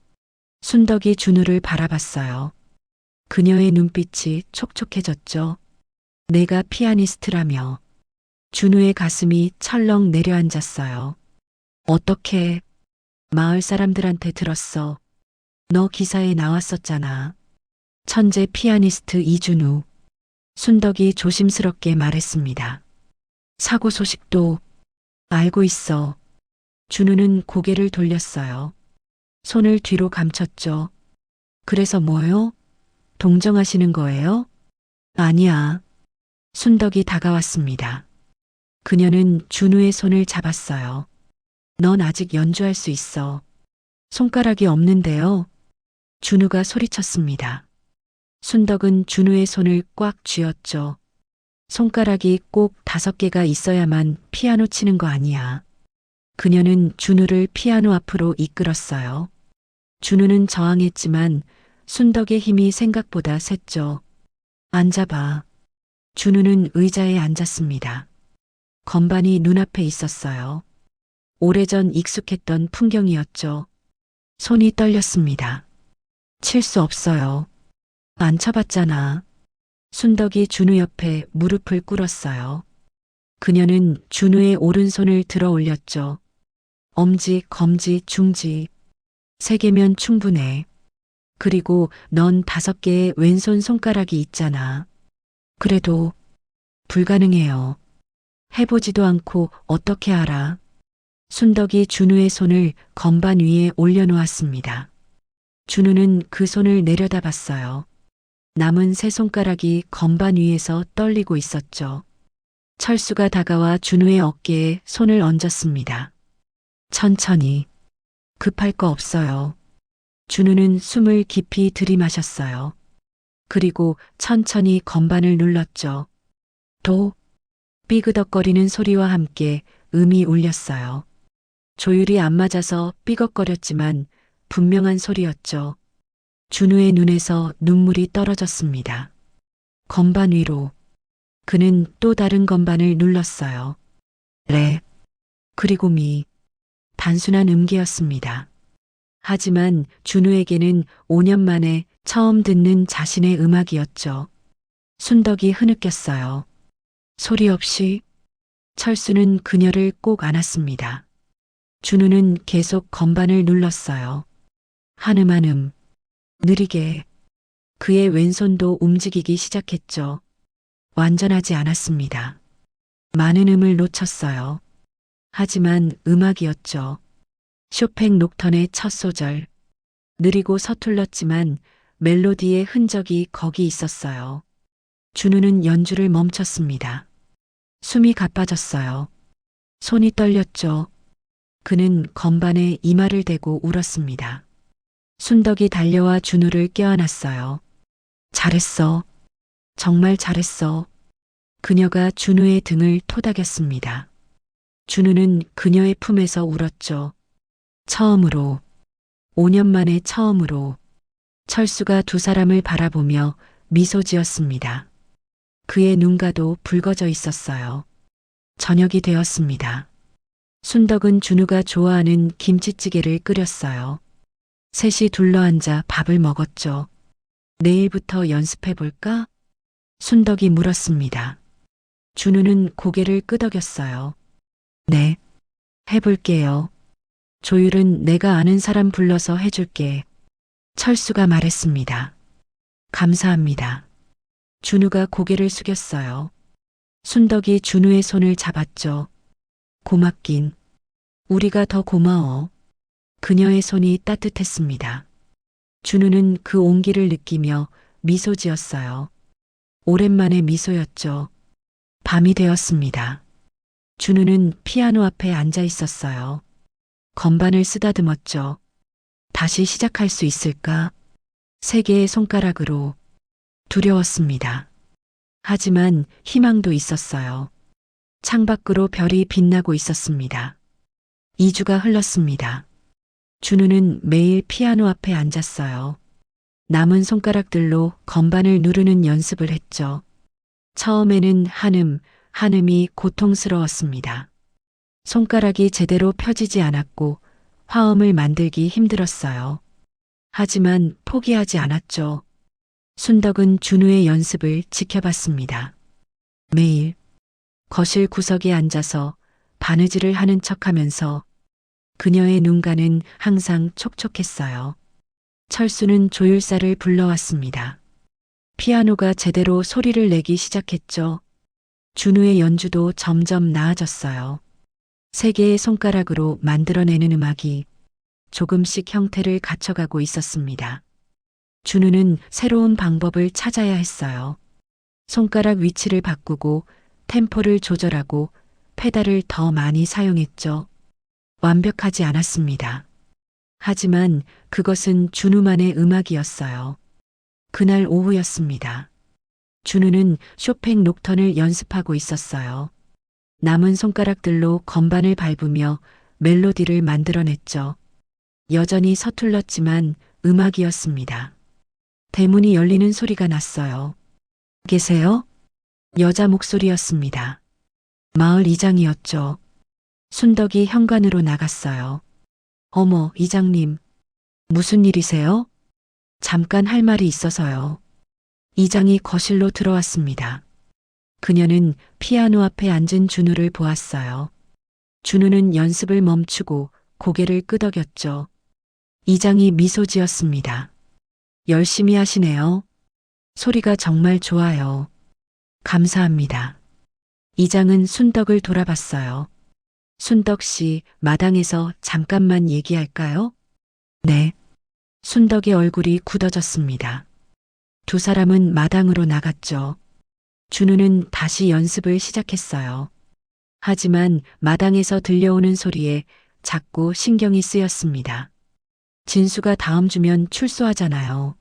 순덕이 준우를 바라봤어요. 그녀의 눈빛이 촉촉해졌죠. 내가 피아니스트라며. 준우의 가슴이 철렁 내려앉았어요. 어떻게? 마을 사람들한테 들었어. 너 기사에 나왔었잖아. 천재 피아니스트 이준우. 순덕이 조심스럽게 말했습니다. 사고 소식도 알고 있어. 준우는 고개를 돌렸어요. 손을 뒤로 감췄죠. 그래서 뭐요? 동정하시는 거예요? 아니야. 순덕이 다가왔습니다. 그녀는 준우의 손을 잡았어요. 넌 아직 연주할 수 있어. 손가락이 없는데요. 준우가 소리쳤습니다. 순덕은 준우의 손을 꽉 쥐었죠. 손가락이 꼭 5개가 있어야만 피아노 치는 거 아니야. 그녀는 준우를 피아노 앞으로 이끌었어요. 준우는 저항했지만 순덕의 힘이 생각보다 셌죠. 앉아봐. 준우는 의자에 앉았습니다. 건반이 눈앞에 있었어요. 오래전 익숙했던 풍경이었죠. 손이 떨렸습니다. 칠 수 없어요. 안 쳐봤잖아. 순덕이 준우 옆에 무릎을 꿇었어요. 그녀는 준우의 오른손을 들어 올렸죠. 엄지, 검지, 중지. 3개면 충분해. 그리고 넌 5개의 왼손 손가락이 있잖아. 그래도 불가능해요. 해보지도 않고 어떻게 알아? 순덕이 준우의 손을 건반 위에 올려놓았습니다. 준우는 그 손을 내려다봤어요. 남은 3손가락이 건반 위에서 떨리고 있었죠. 철수가 다가와 준우의 어깨에 손을 얹었습니다. 천천히. 급할 거 없어요. 준우는 숨을 깊이 들이마셨어요. 그리고 천천히 건반을 눌렀죠. 도, 삐그덕거리는 소리와 함께 음이 울렸어요. 조율이 안 맞아서 삐걱거렸지만 분명한 소리였죠. 준우의 눈에서 눈물이 떨어졌습니다. 건반 위로 그는 또 다른 건반을 눌렀어요. 레, 그리고 미. 단순한 음계였습니다. 하지만 준우에게는 5년 만에 처음 듣는 자신의 음악이었죠. 순덕이 흐느꼈어요. 소리 없이 철수는 그녀를 꼭 안았습니다. 준우는 계속 건반을 눌렀어요. 한음, 느리게. 그의 왼손도 움직이기 시작했죠. 완전하지 않았습니다. 많은 음을 놓쳤어요. 하지만 음악이었죠. 쇼팽 녹턴의 첫 소절. 느리고 서툴렀지만 멜로디의 흔적이 거기 있었어요. 준우는 연주를 멈췄습니다. 숨이 가빠졌어요. 손이 떨렸죠. 그는 건반에 이마를 대고 울었습니다. 순덕이 달려와 준우를 껴안았어요. 잘했어. 정말 잘했어. 그녀가 준우의 등을 토닥였습니다. 준우는 그녀의 품에서 울었죠. 처음으로, 5년 만에 처음으로. 철수가 두 사람을 바라보며 미소 지었습니다. 그의 눈가도 붉어져 있었어요. 저녁이 되었습니다. 순덕은 준우가 좋아하는 김치찌개를 끓였어요. 셋이 둘러앉아 밥을 먹었죠. 내일부터 연습해 볼까? 순덕이 물었습니다. 준우는 고개를 끄덕였어요. 네, 해볼게요. 조율은 내가 아는 사람 불러서 해줄게. 철수가 말했습니다. 감사합니다. 준우가 고개를 숙였어요. 순덕이 준우의 손을 잡았죠. 고맙긴. 우리가 더 고마워. 그녀의 손이 따뜻했습니다. 준우는 그 온기를 느끼며 미소 지었어요. 오랜만에 미소였죠. 밤이 되었습니다. 준우는 피아노 앞에 앉아 있었어요. 건반을 쓰다듬었죠. 다시 시작할 수 있을까? 세 개의 손가락으로. 두려웠습니다. 하지만 희망도 있었어요. 창밖으로 별이 빛나고 있었습니다. 2주가 흘렀습니다. 준우는 매일 피아노 앞에 앉았어요. 남은 손가락들로 건반을 누르는 연습을 했죠. 처음에는 한음이 고통스러웠습니다. 손가락이 제대로 펴지지 않았고 화음을 만들기 힘들었어요. 하지만 포기하지 않았죠. 순덕은 준우의 연습을 지켜봤습니다. 매일 거실 구석에 앉아서 바느질을 하는 척하면서 그녀의 눈가는 항상 촉촉했어요. 철수는 조율사를 불러왔습니다. 피아노가 제대로 소리를 내기 시작했죠. 준우의 연주도 점점 나아졌어요. 세 개의 손가락으로 만들어내는 음악이 조금씩 형태를 갖춰가고 있었습니다. 준우는 새로운 방법을 찾아야 했어요. 손가락 위치를 바꾸고 템포를 조절하고 페달을 더 많이 사용했죠. 완벽하지 않았습니다. 하지만 그것은 준우만의 음악이었어요. 그날 오후였습니다. 준우는 쇼팽 녹턴을 연습하고 있었어요. 남은 손가락들로 건반을 밟으며 멜로디를 만들어냈죠. 여전히 서툴렀지만 음악이었습니다. 대문이 열리는 소리가 났어요. 계세요? 여자 목소리였습니다. 마을 이장이었죠. 순덕이 현관으로 나갔어요. 어머, 이장님. 무슨 일이세요? 잠깐 할 말이 있어서요. 이장이 거실로 들어왔습니다. 그녀는 피아노 앞에 앉은 준우를 보았어요. 준우는 연습을 멈추고 고개를 끄덕였죠. 이장이 미소 지었습니다. 열심히 하시네요. 소리가 정말 좋아요. 감사합니다. 이장은 순덕을 돌아봤어요. 순덕 씨, 마당에서 잠깐만 얘기할까요? 네. 순덕의 얼굴이 굳어졌습니다. 두 사람은 마당으로 나갔죠. 준우는 다시 연습을 시작했어요. 하지만 마당에서 들려오는 소리에 자꾸 신경이 쓰였습니다. 진수가 다음 주면 출소하잖아요.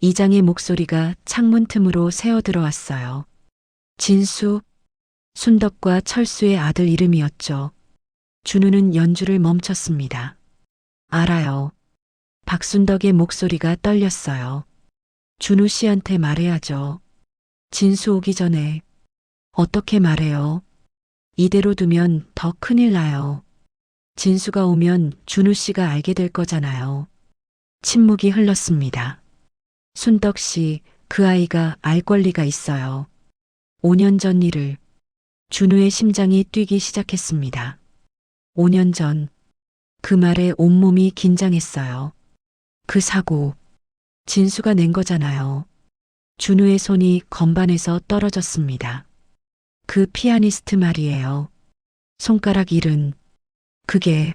이장의 목소리가 창문 틈으로 새어 들어왔어요. 진수, 순덕과 철수의 아들 이름이었죠. 준우는 연주를 멈췄습니다. 알아요. 박순덕의 목소리가 떨렸어요. 준우 씨한테 말해야죠. 진수 오기 전에. 어떻게 말해요? 이대로 두면 더 큰일 나요. 진수가 오면 준우 씨가 알게 될 거잖아요. 침묵이 흘렀습니다. 순덕 씨, 그 아이가 알 권리가 있어요. 5년 전 일을 준우의 심장이 뛰기 시작했습니다. 5년 전, 그 말에 온몸이 긴장했어요. 그 사고, 진수가 낸 거잖아요. 준우의 손이 건반에서 떨어졌습니다. 그 피아니스트 말이에요. 손가락 일은, 그게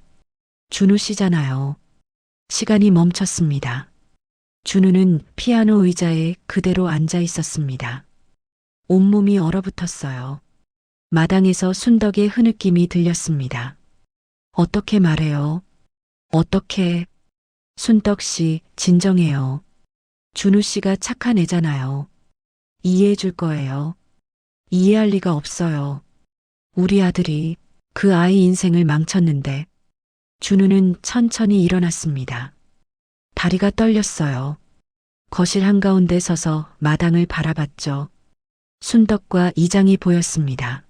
준우 씨잖아요. 시간이 멈췄습니다. 준우는 피아노 의자에 그대로 앉아 있었습니다. 온몸이 얼어붙었어요. 마당에서 순덕의 흐느낌이 들렸습니다. 어떻게 말해요? 어떻게? 순덕 씨, 진정해요. 준우 씨가 착한 애잖아요. 이해해 줄 거예요. 이해할 리가 없어요. 우리 아들이 그 아이 인생을 망쳤는데. 준우는 천천히 일어났습니다. 다리가 떨렸어요. 거실 한가운데 서서 마당을 바라봤죠. 순덕과 이장이 보였습니다.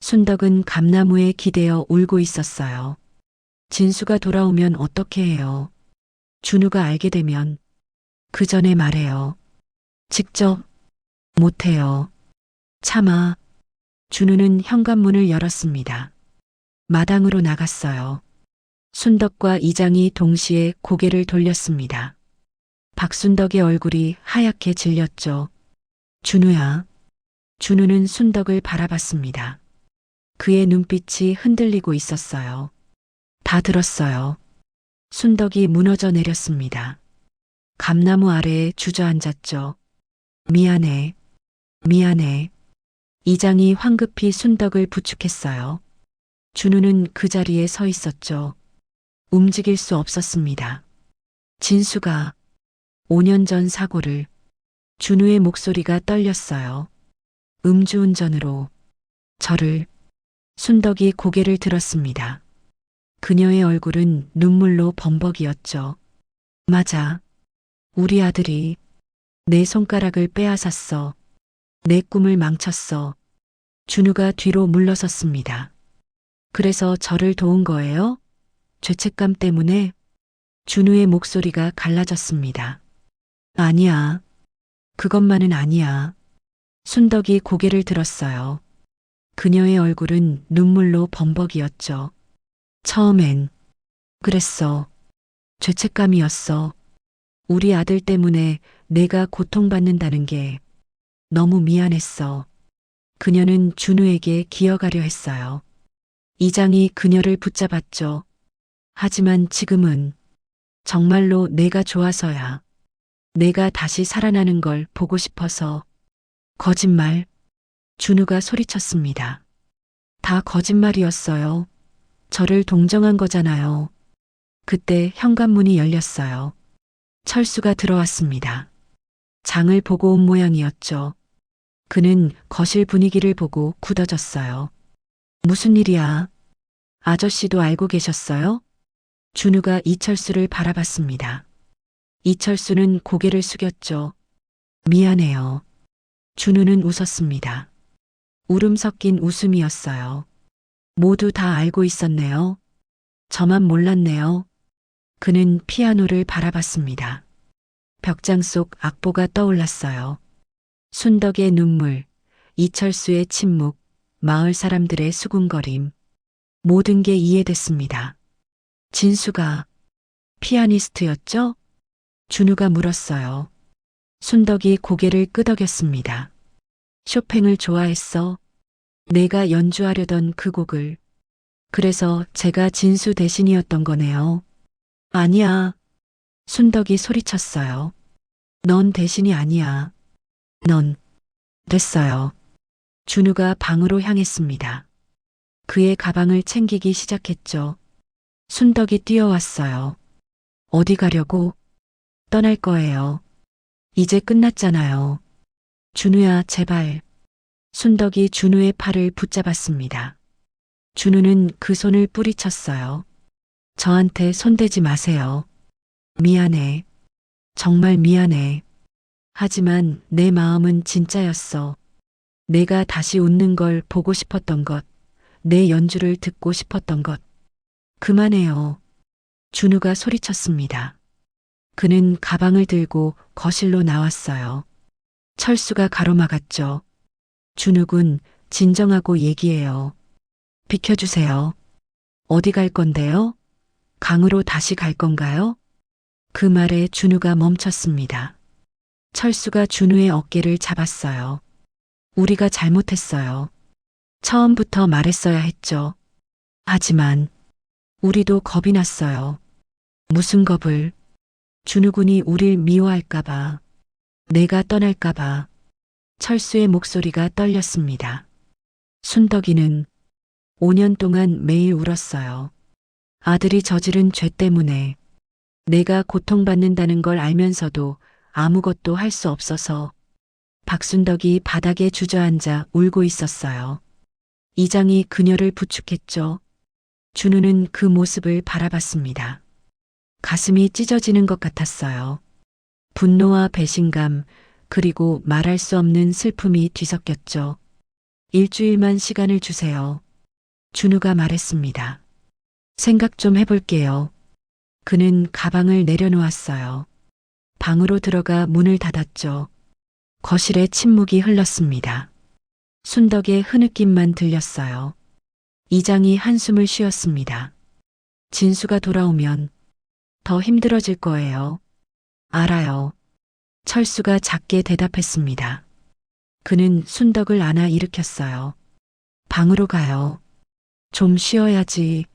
순덕은 감나무에 기대어 울고 있었어요. 진수가 돌아오면 어떻게 해요? 준우가 알게 되면 그 전에 말해요. 직접 못해요. 참아. 준우는 현관문을 열었습니다. 마당으로 나갔어요. 순덕과 이장이 동시에 고개를 돌렸습니다. 박순덕의 얼굴이 하얗게 질렸죠. 준우야. 준우는 순덕을 바라봤습니다. 그의 눈빛이 흔들리고 있었어요. 다 들었어요. 순덕이 무너져 내렸습니다. 감나무 아래에 주저앉았죠. 미안해. 미안해. 이장이 황급히 순덕을 부축했어요. 준우는 그 자리에 서 있었죠. 움직일 수 없었습니다. 진수가 5년 전 사고를. 준우의 목소리가 떨렸어요. 음주운전으로 저를. 순덕이 고개를 들었습니다. 그녀의 얼굴은 눈물로 범벅이었죠. 맞아. 우리 아들이 내 손가락을 빼앗았어. 내 꿈을 망쳤어. 준우가 뒤로 물러섰습니다. 그래서 저를 도운 거예요? 죄책감 때문에? 준우의 목소리가 갈라졌습니다. 아니야. 그것만은 아니야. 순덕이 고개를 들었어요. 그녀의 얼굴은 눈물로 범벅이었죠. 처음엔 그랬어. 죄책감이었어. 우리 아들 때문에 내가 고통받는다는 게 너무 미안했어. 그녀는 준우에게 기어가려 했어요. 이장이 그녀를 붙잡았죠. 하지만 지금은 정말로 내가 좋아서야. 내가 다시 살아나는 걸 보고 싶어서. 거짓말. 준우가 소리쳤습니다. 다 거짓말이었어요. 저를 동정한 거잖아요. 그때 현관문이 열렸어요. 철수가 들어왔습니다. 장을 보고 온 모양이었죠. 그는 거실 분위기를 보고 굳어졌어요. 무슨 일이야? 아저씨도 알고 계셨어요? 준우가 이철수를 바라봤습니다. 이철수는 고개를 숙였죠. 미안해요. 준우는 웃었습니다. 울음 섞인 웃음이었어요. 모두 다 알고 있었네요. 저만 몰랐네요. 그는 피아노를 바라봤습니다. 벽장 속 악보가 떠올랐어요. 순덕의 눈물, 이철수의 침묵, 마을 사람들의 수군거림. 모든 게 이해됐습니다. 진수가 피아니스트였죠? 준우가 물었어요. 순덕이 고개를 끄덕였습니다. 쇼팽을 좋아했어. 내가 연주하려던 그 곡을. 그래서 제가 진수 대신이었던 거네요. 아니야. 순덕이 소리쳤어요. 넌 대신이 아니야. 넌 됐어요. 준우가 방으로 향했습니다. 그의 가방을 챙기기 시작했죠. 순덕이 뛰어왔어요. 어디 가려고? 떠날 거예요. 이제 끝났잖아요. 준우야, 제발. 순덕이 준우의 팔을 붙잡았습니다. 준우는 그 손을 뿌리쳤어요. 저한테 손대지 마세요. 미안해. 정말 미안해. 하지만 내 마음은 진짜였어. 내가 다시 웃는 걸 보고 싶었던 것, 내 연주를 듣고 싶었던 것. 그만해요. 준우가 소리쳤습니다. 그는 가방을 들고 거실로 나왔어요. 철수가 가로막았죠. 준우군, 진정하고 얘기해요. 비켜주세요. 어디 갈 건데요? 강으로 다시 갈 건가요? 그 말에 준우가 멈췄습니다. 철수가 준우의 어깨를 잡았어요. 우리가 잘못했어요. 처음부터 말했어야 했죠. 하지만 우리도 겁이 났어요. 무슨 겁을? 준우군이 우릴 미워할까봐, 내가 떠날까봐. 철수의 목소리가 떨렸습니다. 순덕이는 5년 동안 매일 울었어요. 아들이 저지른 죄 때문에 내가 고통받는다는 걸 알면서도 아무것도 할 수 없어서. 박순덕이 바닥에 주저앉아 울고 있었어요. 이장이 그녀를 부축했죠. 준우는 그 모습을 바라봤습니다. 가슴이 찢어지는 것 같았어요. 분노와 배신감, 그리고 말할 수 없는 슬픔이 뒤섞였죠. 일주일만 시간을 주세요. 준우가 말했습니다. 생각 좀 해볼게요. 그는 가방을 내려놓았어요. 방으로 들어가 문을 닫았죠. 거실에 침묵이 흘렀습니다. 순덕의 흐느낌만 들렸어요. 이장이 한숨을 쉬었습니다. 진수가 돌아오면 더 힘들어질 거예요. 알아요. 철수가 작게 대답했습니다. 그는 순덕을 안아 일으켰어요. 방으로 가요. 좀 쉬어야지.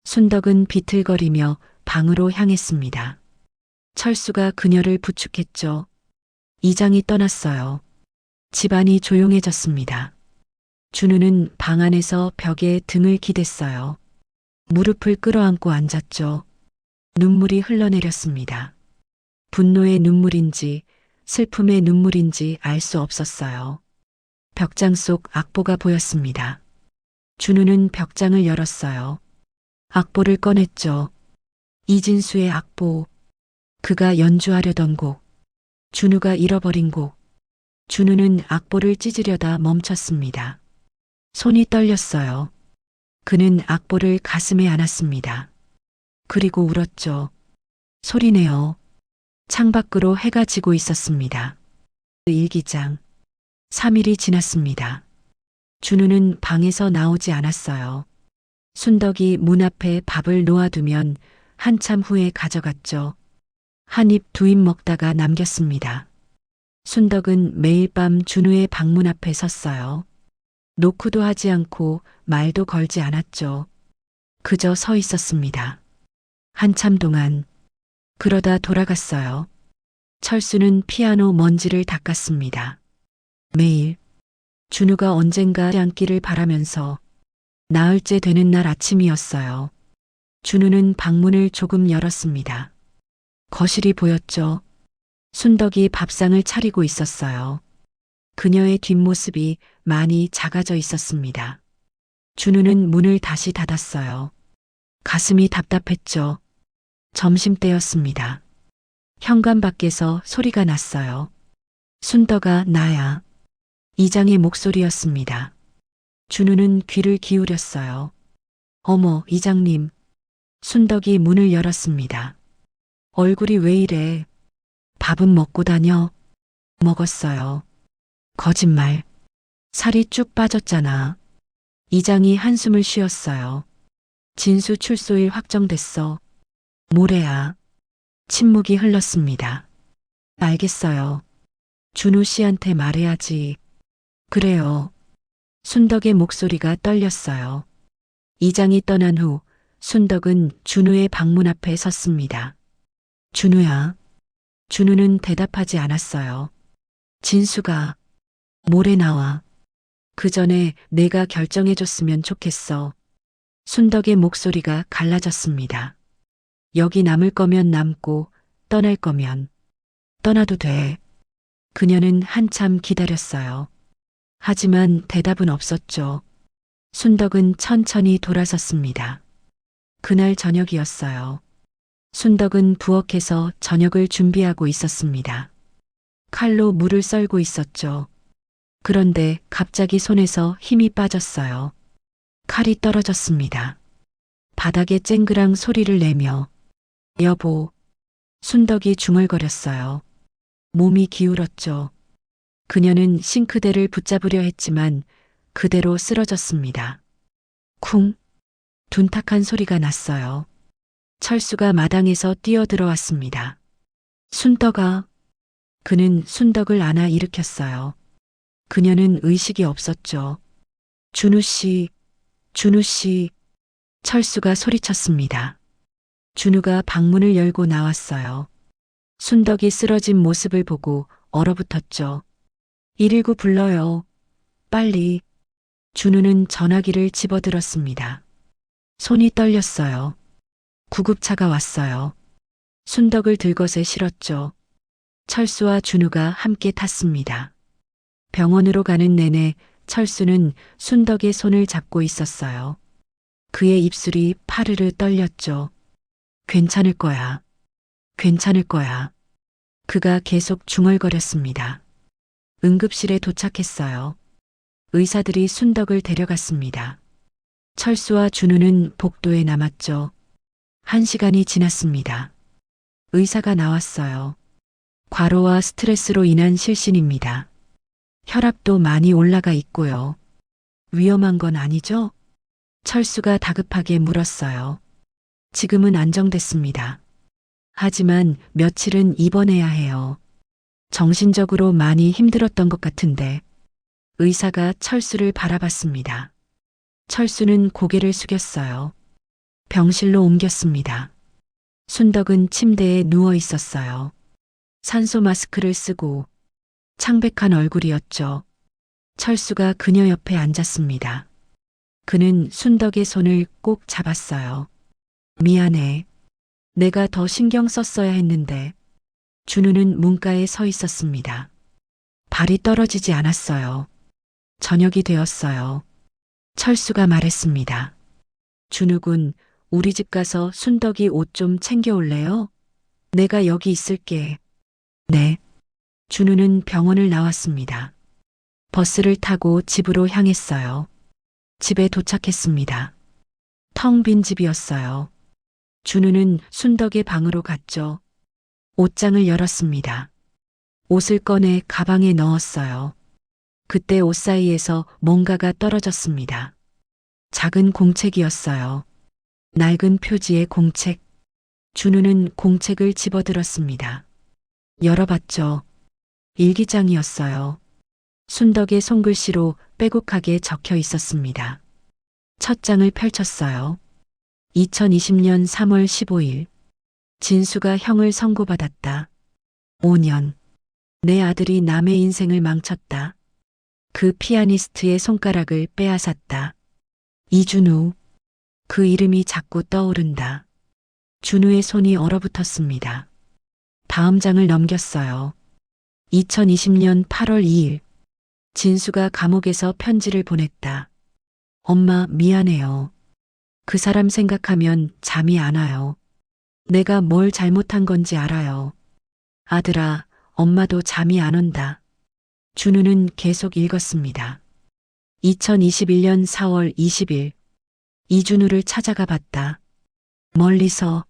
순덕은 비틀거리며 방으로 향했습니다. 철수가 그녀를 부축했죠. 이장이 떠났어요. 집안이 조용해졌습니다. 준우는 방 안에서 벽에 등을 기댔어요. 무릎을 끌어안고 앉았죠. 눈물이 흘러내렸습니다. 분노의 눈물인지 슬픔의 눈물인지 알 수 없었어요. 벽장 속 악보가 보였습니다. 준우는 벽장을 열었어요. 악보를 꺼냈죠. 이진수의 악보. 그가 연주하려던 곡. 준우가 잃어버린 곡. 준우는 악보를 찢으려다 멈췄습니다. 손이 떨렸어요. 그는 악보를 가슴에 안았습니다. 그리고 울었죠. 소리내어. 창밖으로 해가 지고 있었습니다. 일기장. 3일이 지났습니다. 준우는 방에서 나오지 않았어요. 순덕이 문 앞에 밥을 놓아두면 한참 후에 가져갔죠. 한 입 두 입 먹다가 남겼습니다. 순덕은 매일 밤 준우의 방문 앞에 섰어요. 노크도 하지 않고 말도 걸지 않았죠. 그저 서 있었습니다. 한참 동안. 그러다 돌아갔어요. 철수는 피아노 먼지를 닦았습니다. 매일 준우가 언젠가 앉기를 바라면서 나흘째 되는 날 아침이었어요. 준우는 방문을 조금 열었습니다. 거실이 보였죠. 순덕이 밥상을 차리고 있었어요. 그녀의 뒷모습이 많이 작아져 있었습니다. 준우는 문을 다시 닫았어요. 가슴이 답답했죠. 점심때였습니다. 현관 밖에서 소리가 났어요. 순덕아, 나야. 이장의 목소리였습니다. 준우는 귀를 기울였어요. 어머, 이장님. 순덕이 문을 열었습니다. 얼굴이 왜 이래? 밥은 먹고 다녀? 먹었어요. 거짓말. 살이 쭉 빠졌잖아. 이장이 한숨을 쉬었어요. 진수 출소일 확정됐어. 모레야. 침묵이 흘렀습니다. 알겠어요. 준우 씨한테 말해야지. 그래요. 순덕의 목소리가 떨렸어요. 이장이 떠난 후 순덕은 준우의 방문 앞에 섰습니다. 준우야. 준우는 대답하지 않았어요. 진수가 모레 나와. 그 전에 내가 결정해줬으면 좋겠어. 순덕의 목소리가 갈라졌습니다. 여기 남을 거면 남고 떠날 거면 떠나도 돼. 그녀는 한참 기다렸어요. 하지만 대답은 없었죠. 순덕은 천천히 돌아섰습니다. 그날 저녁이었어요. 순덕은 부엌에서 저녁을 준비하고 있었습니다. 칼로 물을 썰고 있었죠. 그런데 갑자기 손에서 힘이 빠졌어요. 칼이 떨어졌습니다. 바닥에 쨍그랑 소리를 내며 여보, 순덕이 중얼거렸어요. 몸이 기울었죠. 그녀는 싱크대를 붙잡으려 했지만 그대로 쓰러졌습니다. 쿵! 둔탁한 소리가 났어요. 철수가 마당에서 뛰어들어왔습니다. 순덕아. 그는 순덕을 안아 일으켰어요. 그녀는 의식이 없었죠. 준우 씨, 준우 씨. 철수가 소리쳤습니다. 준우가 방문을 열고 나왔어요. 순덕이 쓰러진 모습을 보고 얼어붙었죠. 119 불러요. 빨리. 준우는 전화기를 집어들었습니다. 손이 떨렸어요. 구급차가 왔어요. 순덕을 들것에 실었죠. 철수와 준우가 함께 탔습니다. 병원으로 가는 내내 철수는 순덕의 손을 잡고 있었어요. 그의 입술이 파르르 떨렸죠. 괜찮을 거야. 괜찮을 거야. 그가 계속 중얼거렸습니다. 응급실에 도착했어요. 의사들이 순덕을 데려갔습니다. 철수와 준우는 복도에 남았죠. 1시간이 지났습니다. 의사가 나왔어요. 과로와 스트레스로 인한 실신입니다. 혈압도 많이 올라가 있고요. 위험한 건 아니죠? 철수가 다급하게 물었어요. 지금은 안정됐습니다. 하지만 며칠은 입원해야 해요. 정신적으로 많이 힘들었던 것 같은데. 의사가 철수를 바라봤습니다. 철수는 고개를 숙였어요. 병실로 옮겼습니다. 순덕은 침대에 누워 있었어요. 산소 마스크를 쓰고 창백한 얼굴이었죠. 철수가 그녀 옆에 앉았습니다. 그는 순덕의 손을 꼭 잡았어요. 미안해. 내가 더 신경 썼어야 했는데. 준우는 문가에 서 있었습니다. 발이 떨어지지 않았어요. 저녁이 되었어요. 철수가 말했습니다. 준우군, 우리 집 가서 순덕이 옷 좀 챙겨올래요? 내가 여기 있을게. 네. 준우는 병원을 나왔습니다. 버스를 타고 집으로 향했어요. 집에 도착했습니다. 텅 빈 집이었어요. 준우는 순덕의 방으로 갔죠. 옷장을 열었습니다. 옷을 꺼내 가방에 넣었어요. 그때 옷 사이에서 뭔가가 떨어졌습니다. 작은 공책이었어요. 낡은 표지의 공책. 준우는 공책을 집어들었습니다. 열어봤죠. 일기장이었어요. 순덕의 손글씨로 빼곡하게 적혀 있었습니다. 첫 장을 펼쳤어요. 2020년 3월 15일. 진수가 형을 선고받았다. 5년. 내 아들이 남의 인생을 망쳤다. 그 피아니스트의 손가락을 빼앗았다. 이준우. 그 이름이 자꾸 떠오른다. 준우의 손이 얼어붙었습니다. 다음 장을 넘겼어요. 2020년 8월 2일. 진수가 감옥에서 편지를 보냈다. 엄마, 미안해요. 그 사람 생각하면 잠이 안 와요. 내가 뭘 잘못한 건지 알아요. 아들아, 엄마도 잠이 안 온다. 준우는 계속 읽었습니다. 2021년 4월 20일. 이준우를 찾아가 봤다. 멀리서.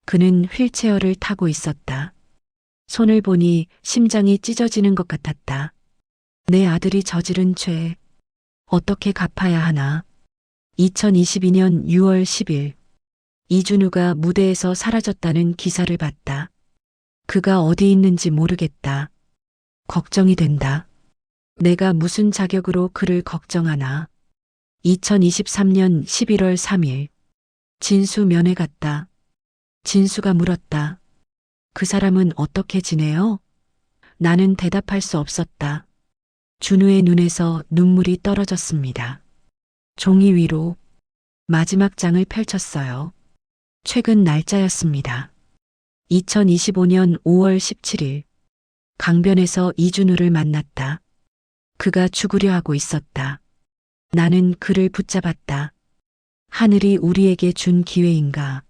그는 휠체어를 타고 있었다. 손을 보니 심장이 찢어지는 것 같았다. 내 아들이 저지른 죄. 어떻게 갚아야 하나. 2022년 6월 10일. 이준우가 무대에서 사라졌다는 기사를 봤다. 그가 어디 있는지 모르겠다. 걱정이 된다. 내가 무슨 자격으로 그를 걱정하나. 2023년 11월 3일. 진수 면회 갔다. 진수가 물었다. 그 사람은 어떻게 지내요? 나는 대답할 수 없었다. 준우의 눈에서 눈물이 떨어졌습니다. 종이 위로 마지막 장을 펼쳤어요. 최근 날짜였습니다. 2025년 5월 17일. 강변에서 이준우를 만났다. 그가 죽으려 하고 있었다. 나는 그를 붙잡았다. 하늘이 우리에게 준 기회인가.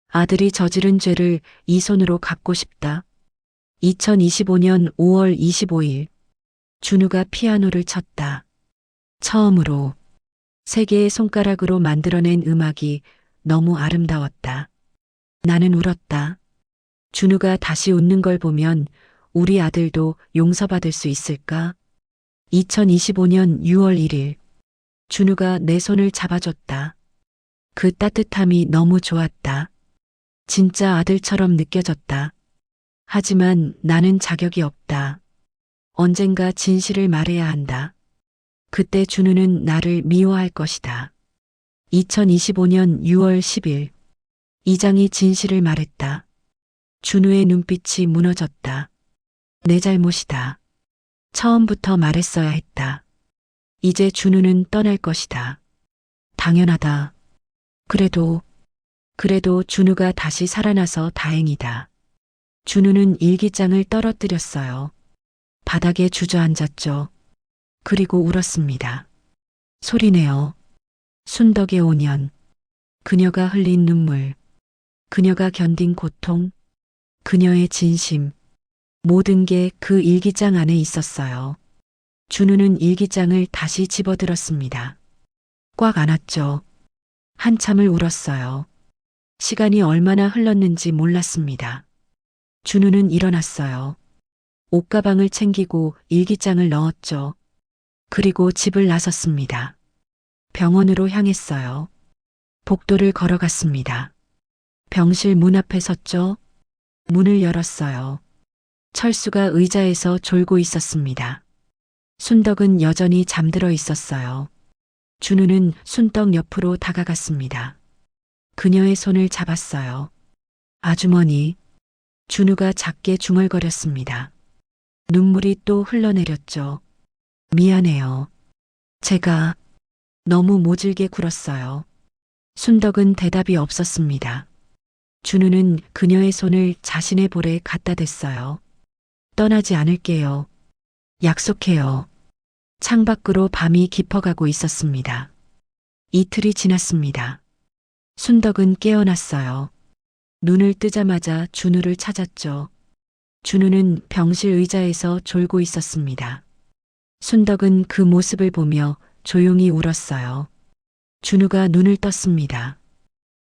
아들이 저지른 죄를 이 손으로 갚고 싶다. 2025년 5월 25일. 준우가 피아노를 쳤다. 처음으로 세 개의 손가락으로 만들어낸 음악이 너무 아름다웠다. 나는 울었다. 준우가 다시 웃는 걸 보면 우리 아들도 용서받을 수 있을까? 2025년 6월 1일. 준우가 내 손을 잡아줬다. 그 따뜻함이 너무 좋았다. 진짜 아들처럼 느껴졌다. 하지만 나는 자격이 없다. 언젠가 진실을 말해야 한다. 그때 준우는 나를 미워할 것이다. 2025년 6월 10일. 이장이 진실을 말했다. 준우의 눈빛이 무너졌다. 내 잘못이다. 처음부터 말했어야 했다. 이제 준우는 떠날 것이다. 당연하다. 그래도 준우가 다시 살아나서 다행이다. 준우는 일기장을 떨어뜨렸어요. 바닥에 주저앉았죠. 그리고 울었습니다. 소리내어. 순덕의 5년. 그녀가 흘린 눈물. 그녀가 견딘 고통. 그녀의 진심. 모든 게 그 일기장 안에 있었어요. 준우는 일기장을 다시 집어들었습니다. 꽉 안았죠. 한참을 울었어요. 시간이 얼마나 흘렀는지 몰랐습니다. 준우는 일어났어요. 옷가방을 챙기고 일기장을 넣었죠. 그리고 집을 나섰습니다. 병원으로 향했어요. 복도를 걸어갔습니다. 병실 문 앞에 섰죠. 문을 열었어요. 철수가 의자에서 졸고 있었습니다. 순덕은 여전히 잠들어 있었어요. 준우는 순덕 옆으로 다가갔습니다. 그녀의 손을 잡았어요. 아주머니. 준우가 작게 중얼거렸습니다. 눈물이 또 흘러내렸죠. 미안해요. 제가 너무 모질게 굴었어요. 순덕은 대답이 없었습니다. 준우는 그녀의 손을 자신의 볼에 갖다 댔어요. 떠나지 않을게요. 약속해요. 창밖으로 밤이 깊어가고 있었습니다. 이틀이 지났습니다. 순덕은 깨어났어요. 눈을 뜨자마자 준우를 찾았죠. 준우는 병실 의자에서 졸고 있었습니다. 순덕은 그 모습을 보며 조용히 울었어요. 준우가 눈을 떴습니다.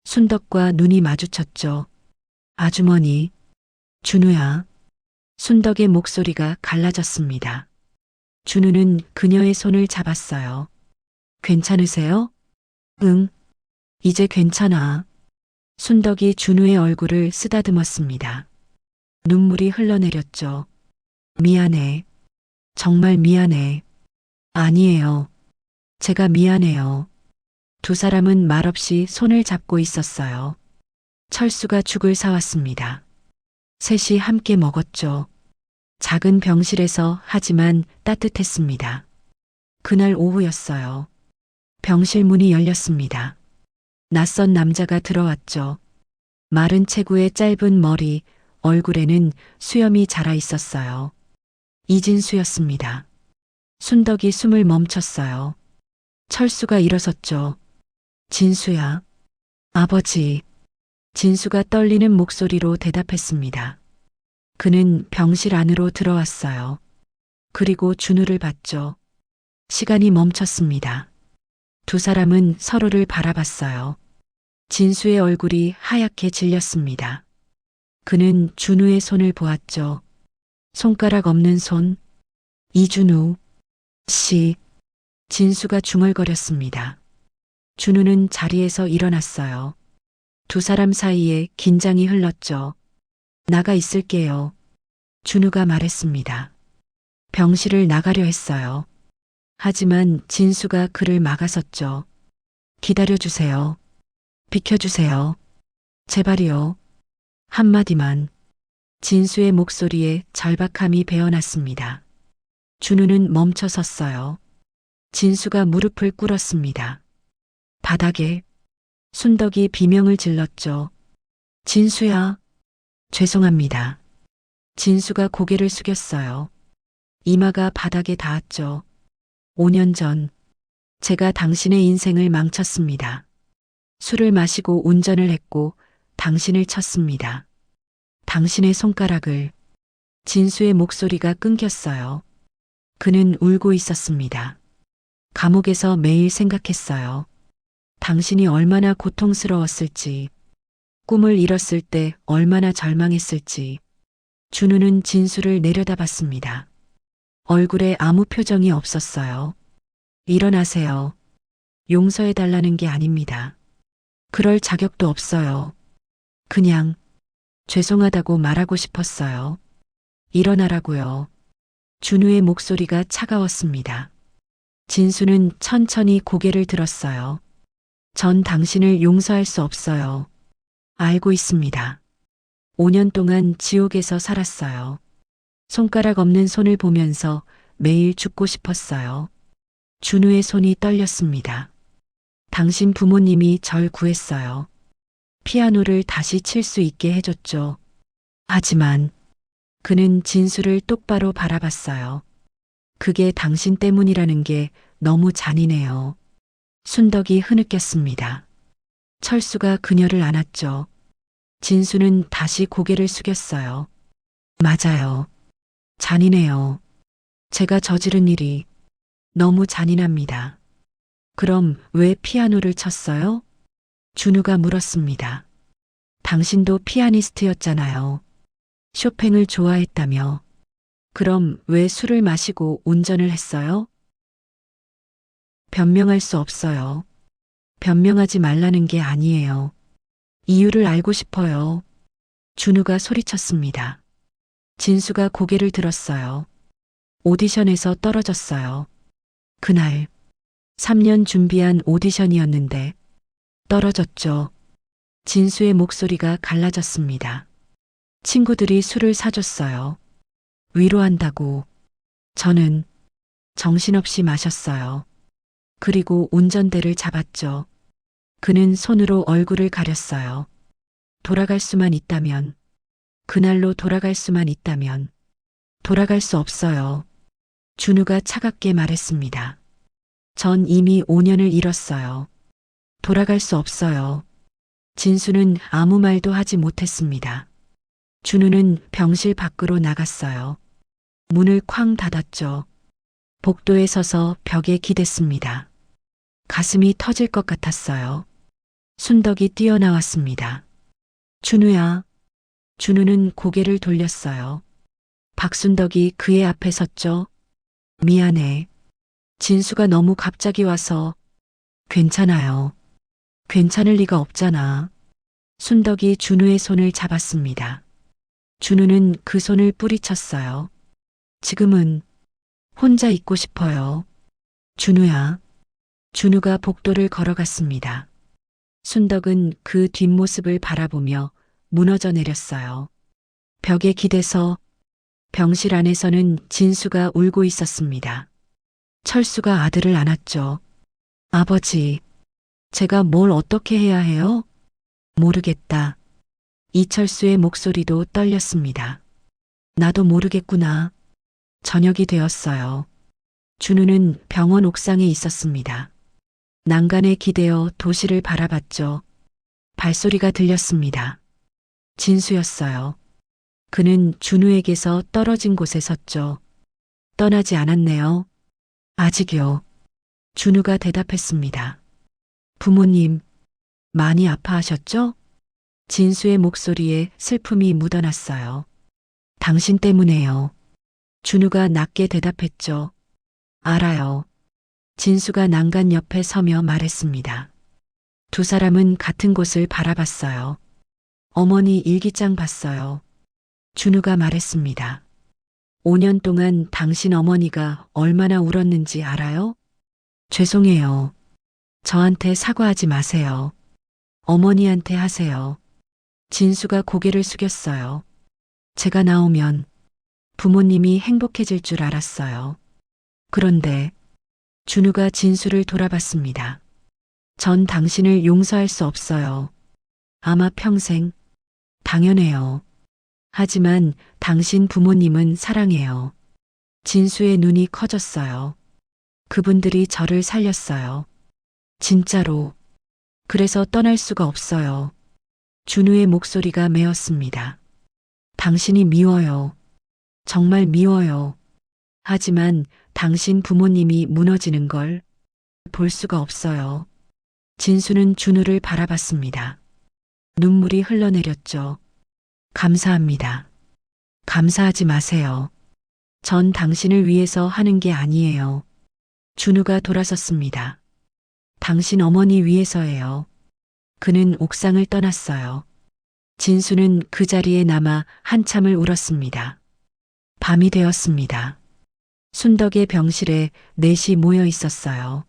순덕과 눈이 마주쳤죠. 아주머니. 준우야. 순덕의 목소리가 갈라졌습니다. 준우는 그녀의 손을 잡았어요. 괜찮으세요? 응. 이제 괜찮아. 순덕이 준우의 얼굴을 쓰다듬었습니다. 눈물이 흘러내렸죠. 미안해. 정말 미안해. 아니에요. 제가 미안해요. 두 사람은 말없이 손을 잡고 있었어요. 철수가 죽을 사왔습니다. 셋이 함께 먹었죠. 작은 병실에서 하지만 따뜻했습니다. 그날 오후였어요. 병실 문이 열렸습니다. 낯선 남자가 들어왔죠. 마른 체구의 짧은 머리, 얼굴에는 수염이 자라 있었어요. 이진수였습니다. 순덕이 숨을 멈췄어요. 철수가 일어섰죠. 진수야. 아버지. 진수가 떨리는 목소리로 대답했습니다. 그는 병실 안으로 들어왔어요. 그리고 준우를 봤죠. 시간이 멈췄습니다. 두 사람은 서로를 바라봤어요. 진수의 얼굴이 하얗게 질렸습니다. 그는 준우의 손을 보았죠. 손가락 없는 손. 이준우 씨. 진수가 중얼거렸습니다. 준우는 자리에서 일어났어요. 두 사람 사이에 긴장이 흘렀죠. 나가 있을게요. 준우가 말했습니다. 병실을 나가려 했어요. 하지만 진수가 그를 막아섰죠. 기다려주세요. 비켜주세요. 제발이요. 한마디만. 진수의 목소리에 절박함이 배어났습니다. 준우는 멈춰 섰어요. 진수가 무릎을 꿇었습니다. 바닥에 순덕이 비명을 질렀죠. 진수야. 죄송합니다. 진수가 고개를 숙였어요. 이마가 바닥에 닿았죠. 5년 전 제가 당신의 인생을 망쳤습니다. 술을 마시고 운전을 했고 당신을 쳤습니다. 당신의 손가락을. 진수의 목소리가 끊겼어요. 그는 울고 있었습니다. 감옥에서 매일 생각했어요. 당신이 얼마나 고통스러웠을지, 꿈을 잃었을 때 얼마나 절망했을지. 준우는 진수를 내려다봤습니다. 얼굴에 아무 표정이 없었어요. 일어나세요. 용서해달라는 게 아닙니다. 그럴 자격도 없어요. 그냥 죄송하다고 말하고 싶었어요. 일어나라고요. 준우의 목소리가 차가웠습니다. 진수는 천천히 고개를 들었어요. 전 당신을 용서할 수 없어요. 알고 있습니다. 5년 동안 지옥에서 살았어요. 손가락 없는 손을 보면서 매일 죽고 싶었어요. 준우의 손이 떨렸습니다. 당신 부모님이 절 구했어요. 피아노를 다시 칠 수 있게 해줬죠. 하지만 그는 진수를 똑바로 바라봤어요. 그게 당신 때문이라는 게 너무 잔인해요. 순덕이 흐느꼈습니다. 철수가 그녀를 안았죠. 진수는 다시 고개를 숙였어요. 맞아요. 잔인해요. 제가 저지른 일이 너무 잔인합니다. 그럼 왜 피아노를 쳤어요? 준우가 물었습니다. 당신도 피아니스트였잖아요. 쇼팽을 좋아했다며. 그럼 왜 술을 마시고 운전을 했어요? 변명할 수 없어요. 변명하지 말라는 게 아니에요. 이유를 알고 싶어요. 준우가 소리쳤습니다. 진수가 고개를 들었어요. 오디션에서 떨어졌어요. 그날 3년 준비한 오디션이었는데 떨어졌죠. 진수의 목소리가 갈라졌습니다. 친구들이 술을 사줬어요. 위로한다고. 저는 정신없이 마셨어요. 그리고 운전대를 잡았죠. 그는 손으로 얼굴을 가렸어요. 돌아갈 수만 있다면, 그날로 돌아갈 수만 있다면, 돌아갈 수 없어요. 준우가 차갑게 말했습니다. 전 이미 5년을 잃었어요. 돌아갈 수 없어요. 진수는 아무 말도 하지 못했습니다. 준우는 병실 밖으로 나갔어요. 문을 쾅 닫았죠. 복도에 서서 벽에 기댔습니다. 가슴이 터질 것 같았어요. 순덕이 뛰어나왔습니다. 준우야. 준우는 고개를 돌렸어요. 박순덕이 그의 앞에 섰죠. 미안해. 진수가 너무 갑자기 와서. 괜찮아요. 괜찮을 리가 없잖아. 순덕이 준우의 손을 잡았습니다. 준우는 그 손을 뿌리쳤어요. 지금은 혼자 있고 싶어요. 준우야. 준우가 복도를 걸어갔습니다. 순덕은 그 뒷모습을 바라보며 무너져 내렸어요. 벽에 기대서 병실 안에서는 진수가 울고 있었습니다. 철수가 아들을 안았죠. 아버지, 제가 뭘 어떻게 해야 해요? 모르겠다. 이철수의 목소리도 떨렸습니다. 나도 모르겠구나. 저녁이 되었어요. 준우는 병원 옥상에 있었습니다. 난간에 기대어 도시를 바라봤죠. 발소리가 들렸습니다. 진수였어요. 그는 준우에게서 떨어진 곳에 섰죠. 떠나지 않았네요. 아직요. 준우가 대답했습니다. 부모님, 많이 아파하셨죠? 진수의 목소리에 슬픔이 묻어났어요. 당신 때문에요. 준우가 낮게 대답했죠. 알아요. 진수가 난간 옆에 서며 말했습니다. 두 사람은 같은 곳을 바라봤어요. 어머니 일기장 봤어요. 준우가 말했습니다. 5년 동안 당신 어머니가 얼마나 울었는지 알아요? 죄송해요. 저한테 사과하지 마세요. 어머니한테 하세요. 진수가 고개를 숙였어요. 제가 나오면 부모님이 행복해질 줄 알았어요. 그런데 준우가 진수를 돌아봤습니다. 전 당신을 용서할 수 없어요. 아마 평생. 당연해요. 하지만 당신 부모님은 사랑해요. 진수의 눈이 커졌어요. 그분들이 저를 살렸어요. 진짜로. 그래서 떠날 수가 없어요. 준우의 목소리가 메었습니다. 당신이 미워요. 정말 미워요. 하지만 당신 부모님이 무너지는 걸 볼 수가 없어요. 진수는 준우를 바라봤습니다. 눈물이 흘러내렸죠. 감사합니다. 감사하지 마세요. 전 당신을 위해서 하는 게 아니에요. 준우가 돌아섰습니다. 당신 어머니 위해서예요. 그는 옥상을 떠났어요. 진수는 그 자리에 남아 한참을 울었습니다. 밤이 되었습니다. 순덕의 병실에 넷이 모여 있었어요.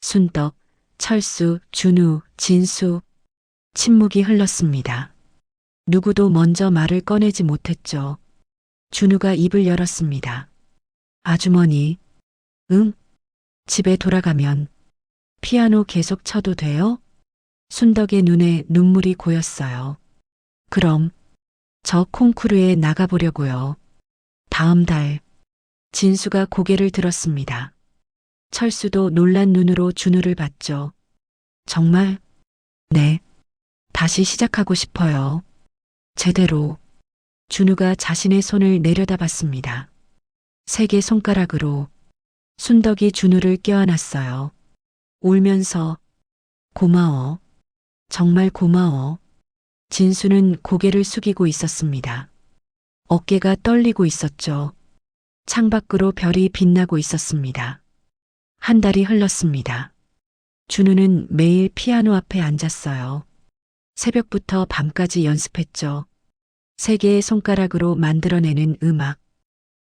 순덕, 철수, 준우, 진수. 침묵이 흘렀습니다. 누구도 먼저 말을 꺼내지 못했죠. 준우가 입을 열었습니다. 아주머니, 응? 집에 돌아가면 피아노 계속 쳐도 돼요? 순덕의 눈에 눈물이 고였어요. 그럼 저 콩쿠르에 나가보려고요. 다음 달. 진수가 고개를 들었습니다. 철수도 놀란 눈으로 준우를 봤죠. 정말? 네. 다시 시작하고 싶어요. 제대로. 준우가 자신의 손을 내려다봤습니다. 세 개 손가락으로 순덕이 준우를 껴안았어요. 울면서 고마워. 정말 고마워. 진수는 고개를 숙이고 있었습니다. 어깨가 떨리고 있었죠. 창밖으로 별이 빛나고 있었습니다. 한 달이 흘렀습니다. 준우는 매일 피아노 앞에 앉았어요. 새벽부터 밤까지 연습했죠. 세 개의 손가락으로 만들어내는 음악.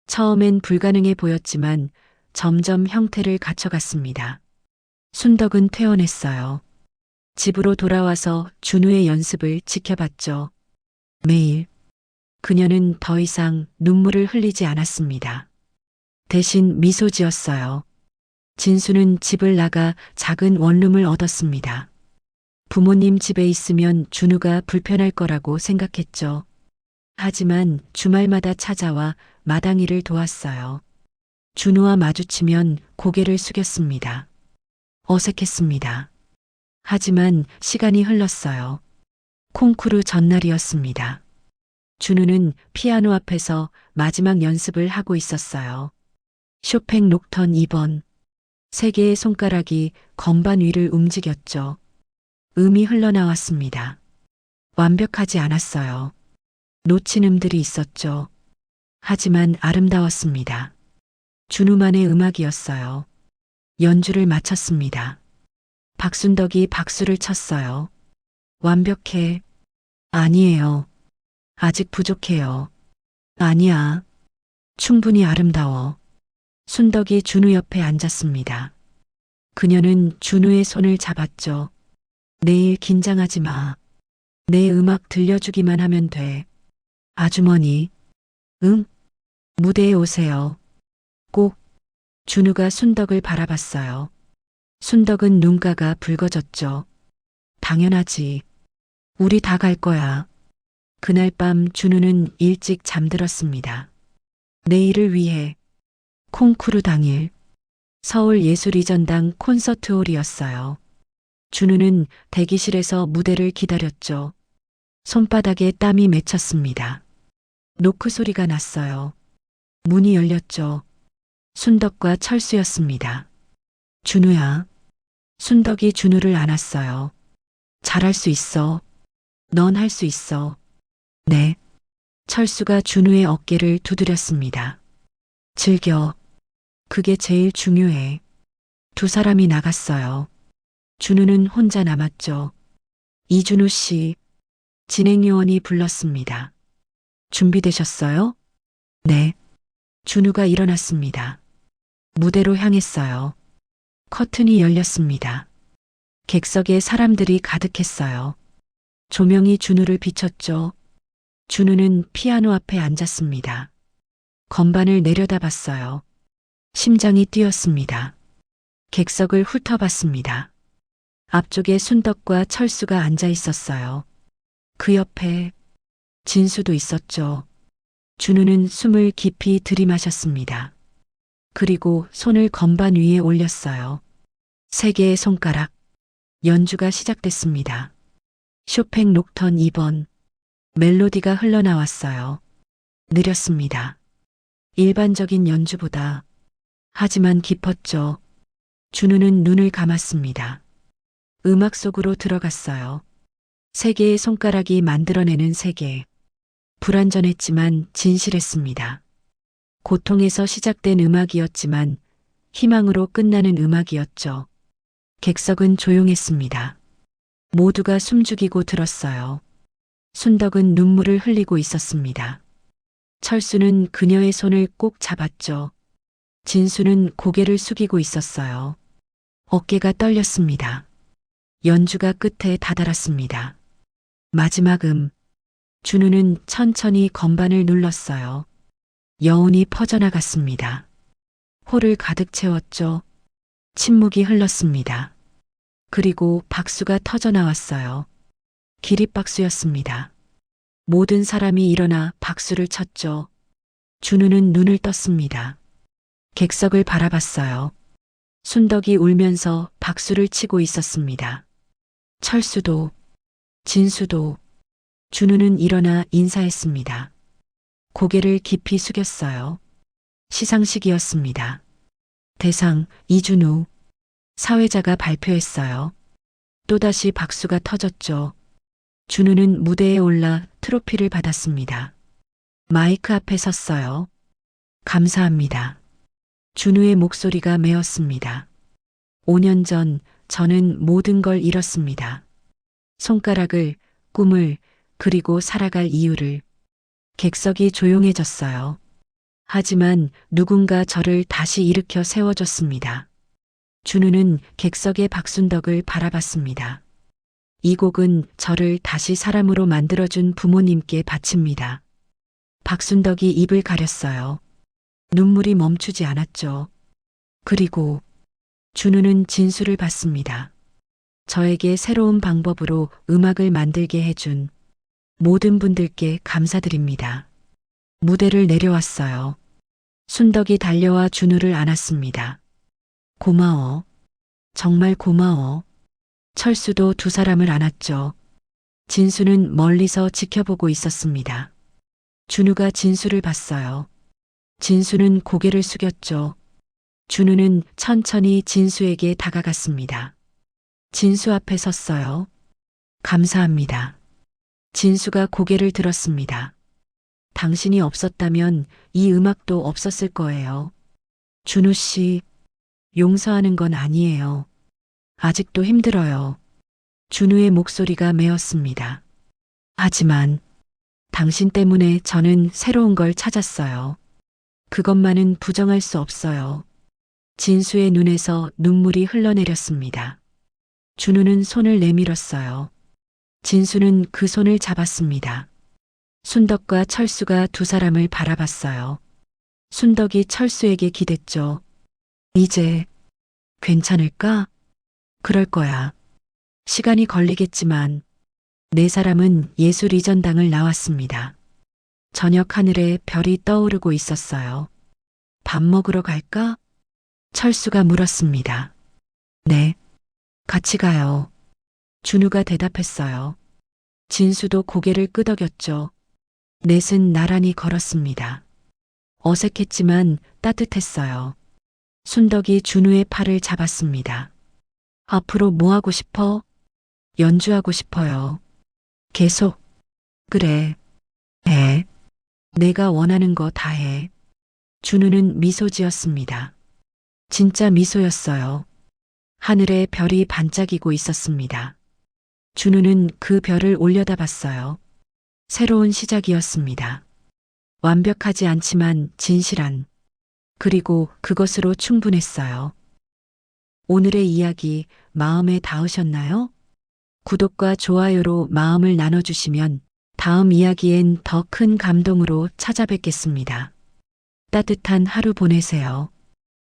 처음엔 불가능해 보였지만 점점 형태를 갖춰갔습니다. 순덕은 퇴원했어요. 집으로 돌아와서 준우의 연습을 지켜봤죠. 매일. 그녀는 더 이상 눈물을 흘리지 않았습니다. 대신 미소 지었어요. 진수는 집을 나가 작은 원룸을 얻었습니다. 부모님 집에 있으면 준우가 불편할 거라고 생각했죠. 하지만 주말마다 찾아와 마당 일을 도왔어요. 준우와 마주치면 고개를 숙였습니다. 어색했습니다. 하지만 시간이 흘렀어요. 콩쿠르 전날이었습니다. 준우는 피아노 앞에서 마지막 연습을 하고 있었어요. 쇼팽 녹턴 2번. 세 개의 손가락이 건반 위를 움직였죠. 음이 흘러나왔습니다. 완벽하지 않았어요. 놓친 음들이 있었죠. 하지만 아름다웠습니다. 준우만의 음악이었어요. 연주를 마쳤습니다. 박순덕이 박수를 쳤어요. 완벽해. 아니에요. 아직 부족해요. 아니야. 충분히 아름다워. 순덕이 준우 옆에 앉았습니다. 그녀는 준우의 손을 잡았죠. 내일 긴장하지 마. 내 음악 들려주기만 하면 돼. 아주머니. 응? 무대에 오세요. 꼭. 준우가 순덕을 바라봤어요. 순덕은 눈가가 붉어졌죠. 당연하지. 우리 다 갈 거야. 그날 밤 준우는 일찍 잠들었습니다. 내일을 위해. 콩쿠르 당일. 서울예술이전당 콘서트홀이었어요. 준우는 대기실에서 무대를 기다렸죠. 손바닥에 땀이 맺혔습니다. 노크 소리가 났어요. 문이 열렸죠. 순덕과 철수였습니다. 준우야. 순덕이 준우를 안았어요. 잘할 수 있어. 넌 할 수 있어. 네. 철수가 준우의 어깨를 두드렸습니다. 즐겨. 그게 제일 중요해. 두 사람이 나갔어요. 준우는 혼자 남았죠. 이준우 씨. 진행요원이 불렀습니다. 준비되셨어요? 네. 준우가 일어났습니다. 무대로 향했어요. 커튼이 열렸습니다. 객석에 사람들이 가득했어요. 조명이 준우를 비췄죠. 준우는 피아노 앞에 앉았습니다. 건반을 내려다봤어요. 심장이 뛰었습니다. 객석을 훑어봤습니다. 앞쪽에 순덕과 철수가 앉아 있었어요. 그 옆에 진수도 있었죠. 준우는 숨을 깊이 들이마셨습니다. 그리고 손을 건반 위에 올렸어요. 세 개의 손가락. 연주가 시작됐습니다. 쇼팽 녹턴 2번. 멜로디가 흘러나왔어요. 느렸습니다. 일반적인 연주보다 하지만 깊었죠. 준우는 눈을 감았습니다. 음악 속으로 들어갔어요. 세 개의 손가락이 만들어내는 세계. 불완전했지만 진실했습니다. 고통에서 시작된 음악이었지만 희망으로 끝나는 음악이었죠. 객석은 조용했습니다. 모두가 숨죽이고 들었어요. 순덕은 눈물을 흘리고 있었습니다. 철수는 그녀의 손을 꼭 잡았죠. 진수는 고개를 숙이고 있었어요. 어깨가 떨렸습니다. 연주가 끝에 다다랐습니다. 마지막 준우는 천천히 건반을 눌렀어요. 여운이 퍼져나갔습니다. 홀을 가득 채웠죠. 침묵이 흘렀습니다. 그리고 박수가 터져나왔어요. 기립박수였습니다. 모든 사람이 일어나 박수를 쳤죠. 준우는 눈을 떴습니다. 객석을 바라봤어요. 순덕이 울면서 박수를 치고 있었습니다. 철수도, 진수도, 준우는 일어나 인사했습니다. 고개를 깊이 숙였어요. 시상식이었습니다. 대상 이준우, 사회자가 발표했어요. 또다시 박수가 터졌죠. 준우는 무대에 올라 트로피를 받았습니다. 마이크 앞에 섰어요. 감사합니다. 준우의 목소리가 메었습니다. 5년 전 저는 모든 걸 잃었습니다. 손가락을, 꿈을, 그리고 살아갈 이유를. 객석이 조용해졌어요. 하지만 누군가 저를 다시 일으켜 세워줬습니다. 준우는 객석의 박순덕을 바라봤습니다. 이 곡은 저를 다시 사람으로 만들어준 부모님께 바칩니다. 박순덕이 입을 가렸어요. 눈물이 멈추지 않았죠. 그리고 준우는 진수를 받습니다. 저에게 새로운 방법으로 음악을 만들게 해준 모든 분들께 감사드립니다. 무대를 내려왔어요. 순덕이 달려와 준우를 안았습니다. 고마워. 정말 고마워. 철수도 두 사람을 안았죠. 진수는 멀리서 지켜보고 있었습니다. 준우가 진수를 봤어요. 진수는 고개를 숙였죠. 준우는 천천히 진수에게 다가갔습니다. 진수 앞에 섰어요. 감사합니다. 진수가 고개를 들었습니다. 당신이 없었다면 이 음악도 없었을 거예요. 준우 씨, 용서하는 건 아니에요. 아직도 힘들어요. 준우의 목소리가 메었습니다. 하지만 당신 때문에 저는 새로운 걸 찾았어요. 그것만은 부정할 수 없어요. 진수의 눈에서 눈물이 흘러내렸습니다. 준우는 손을 내밀었어요. 진수는 그 손을 잡았습니다. 순덕과 철수가 두 사람을 바라봤어요. 순덕이 철수에게 기댔죠. 이제 괜찮을까? 그럴 거야. 시간이 걸리겠지만 네 사람은 예술 이전당을 나왔습니다. 저녁 하늘에 별이 떠오르고 있었어요. 밥 먹으러 갈까? 철수가 물었습니다. 네, 같이 가요. 준우가 대답했어요. 진수도 고개를 끄덕였죠. 넷은 나란히 걸었습니다. 어색했지만 따뜻했어요. 순덕이 준우의 팔을 잡았습니다. 앞으로 뭐 하고 싶어? 연주하고 싶어요. 계속. 그래. 해. 내가 원하는 거 다 해. 준우는 미소 지었습니다. 진짜 미소였어요. 하늘에 별이 반짝이고 있었습니다. 준우는 그 별을 올려다봤어요. 새로운 시작이었습니다. 완벽하지 않지만 진실한. 그리고 그것으로 충분했어요. 오늘의 이야기 마음에 닿으셨나요? 구독과 좋아요로 마음을 나눠주시면 다음 이야기엔 더 큰 감동으로 찾아뵙겠습니다. 따뜻한 하루 보내세요.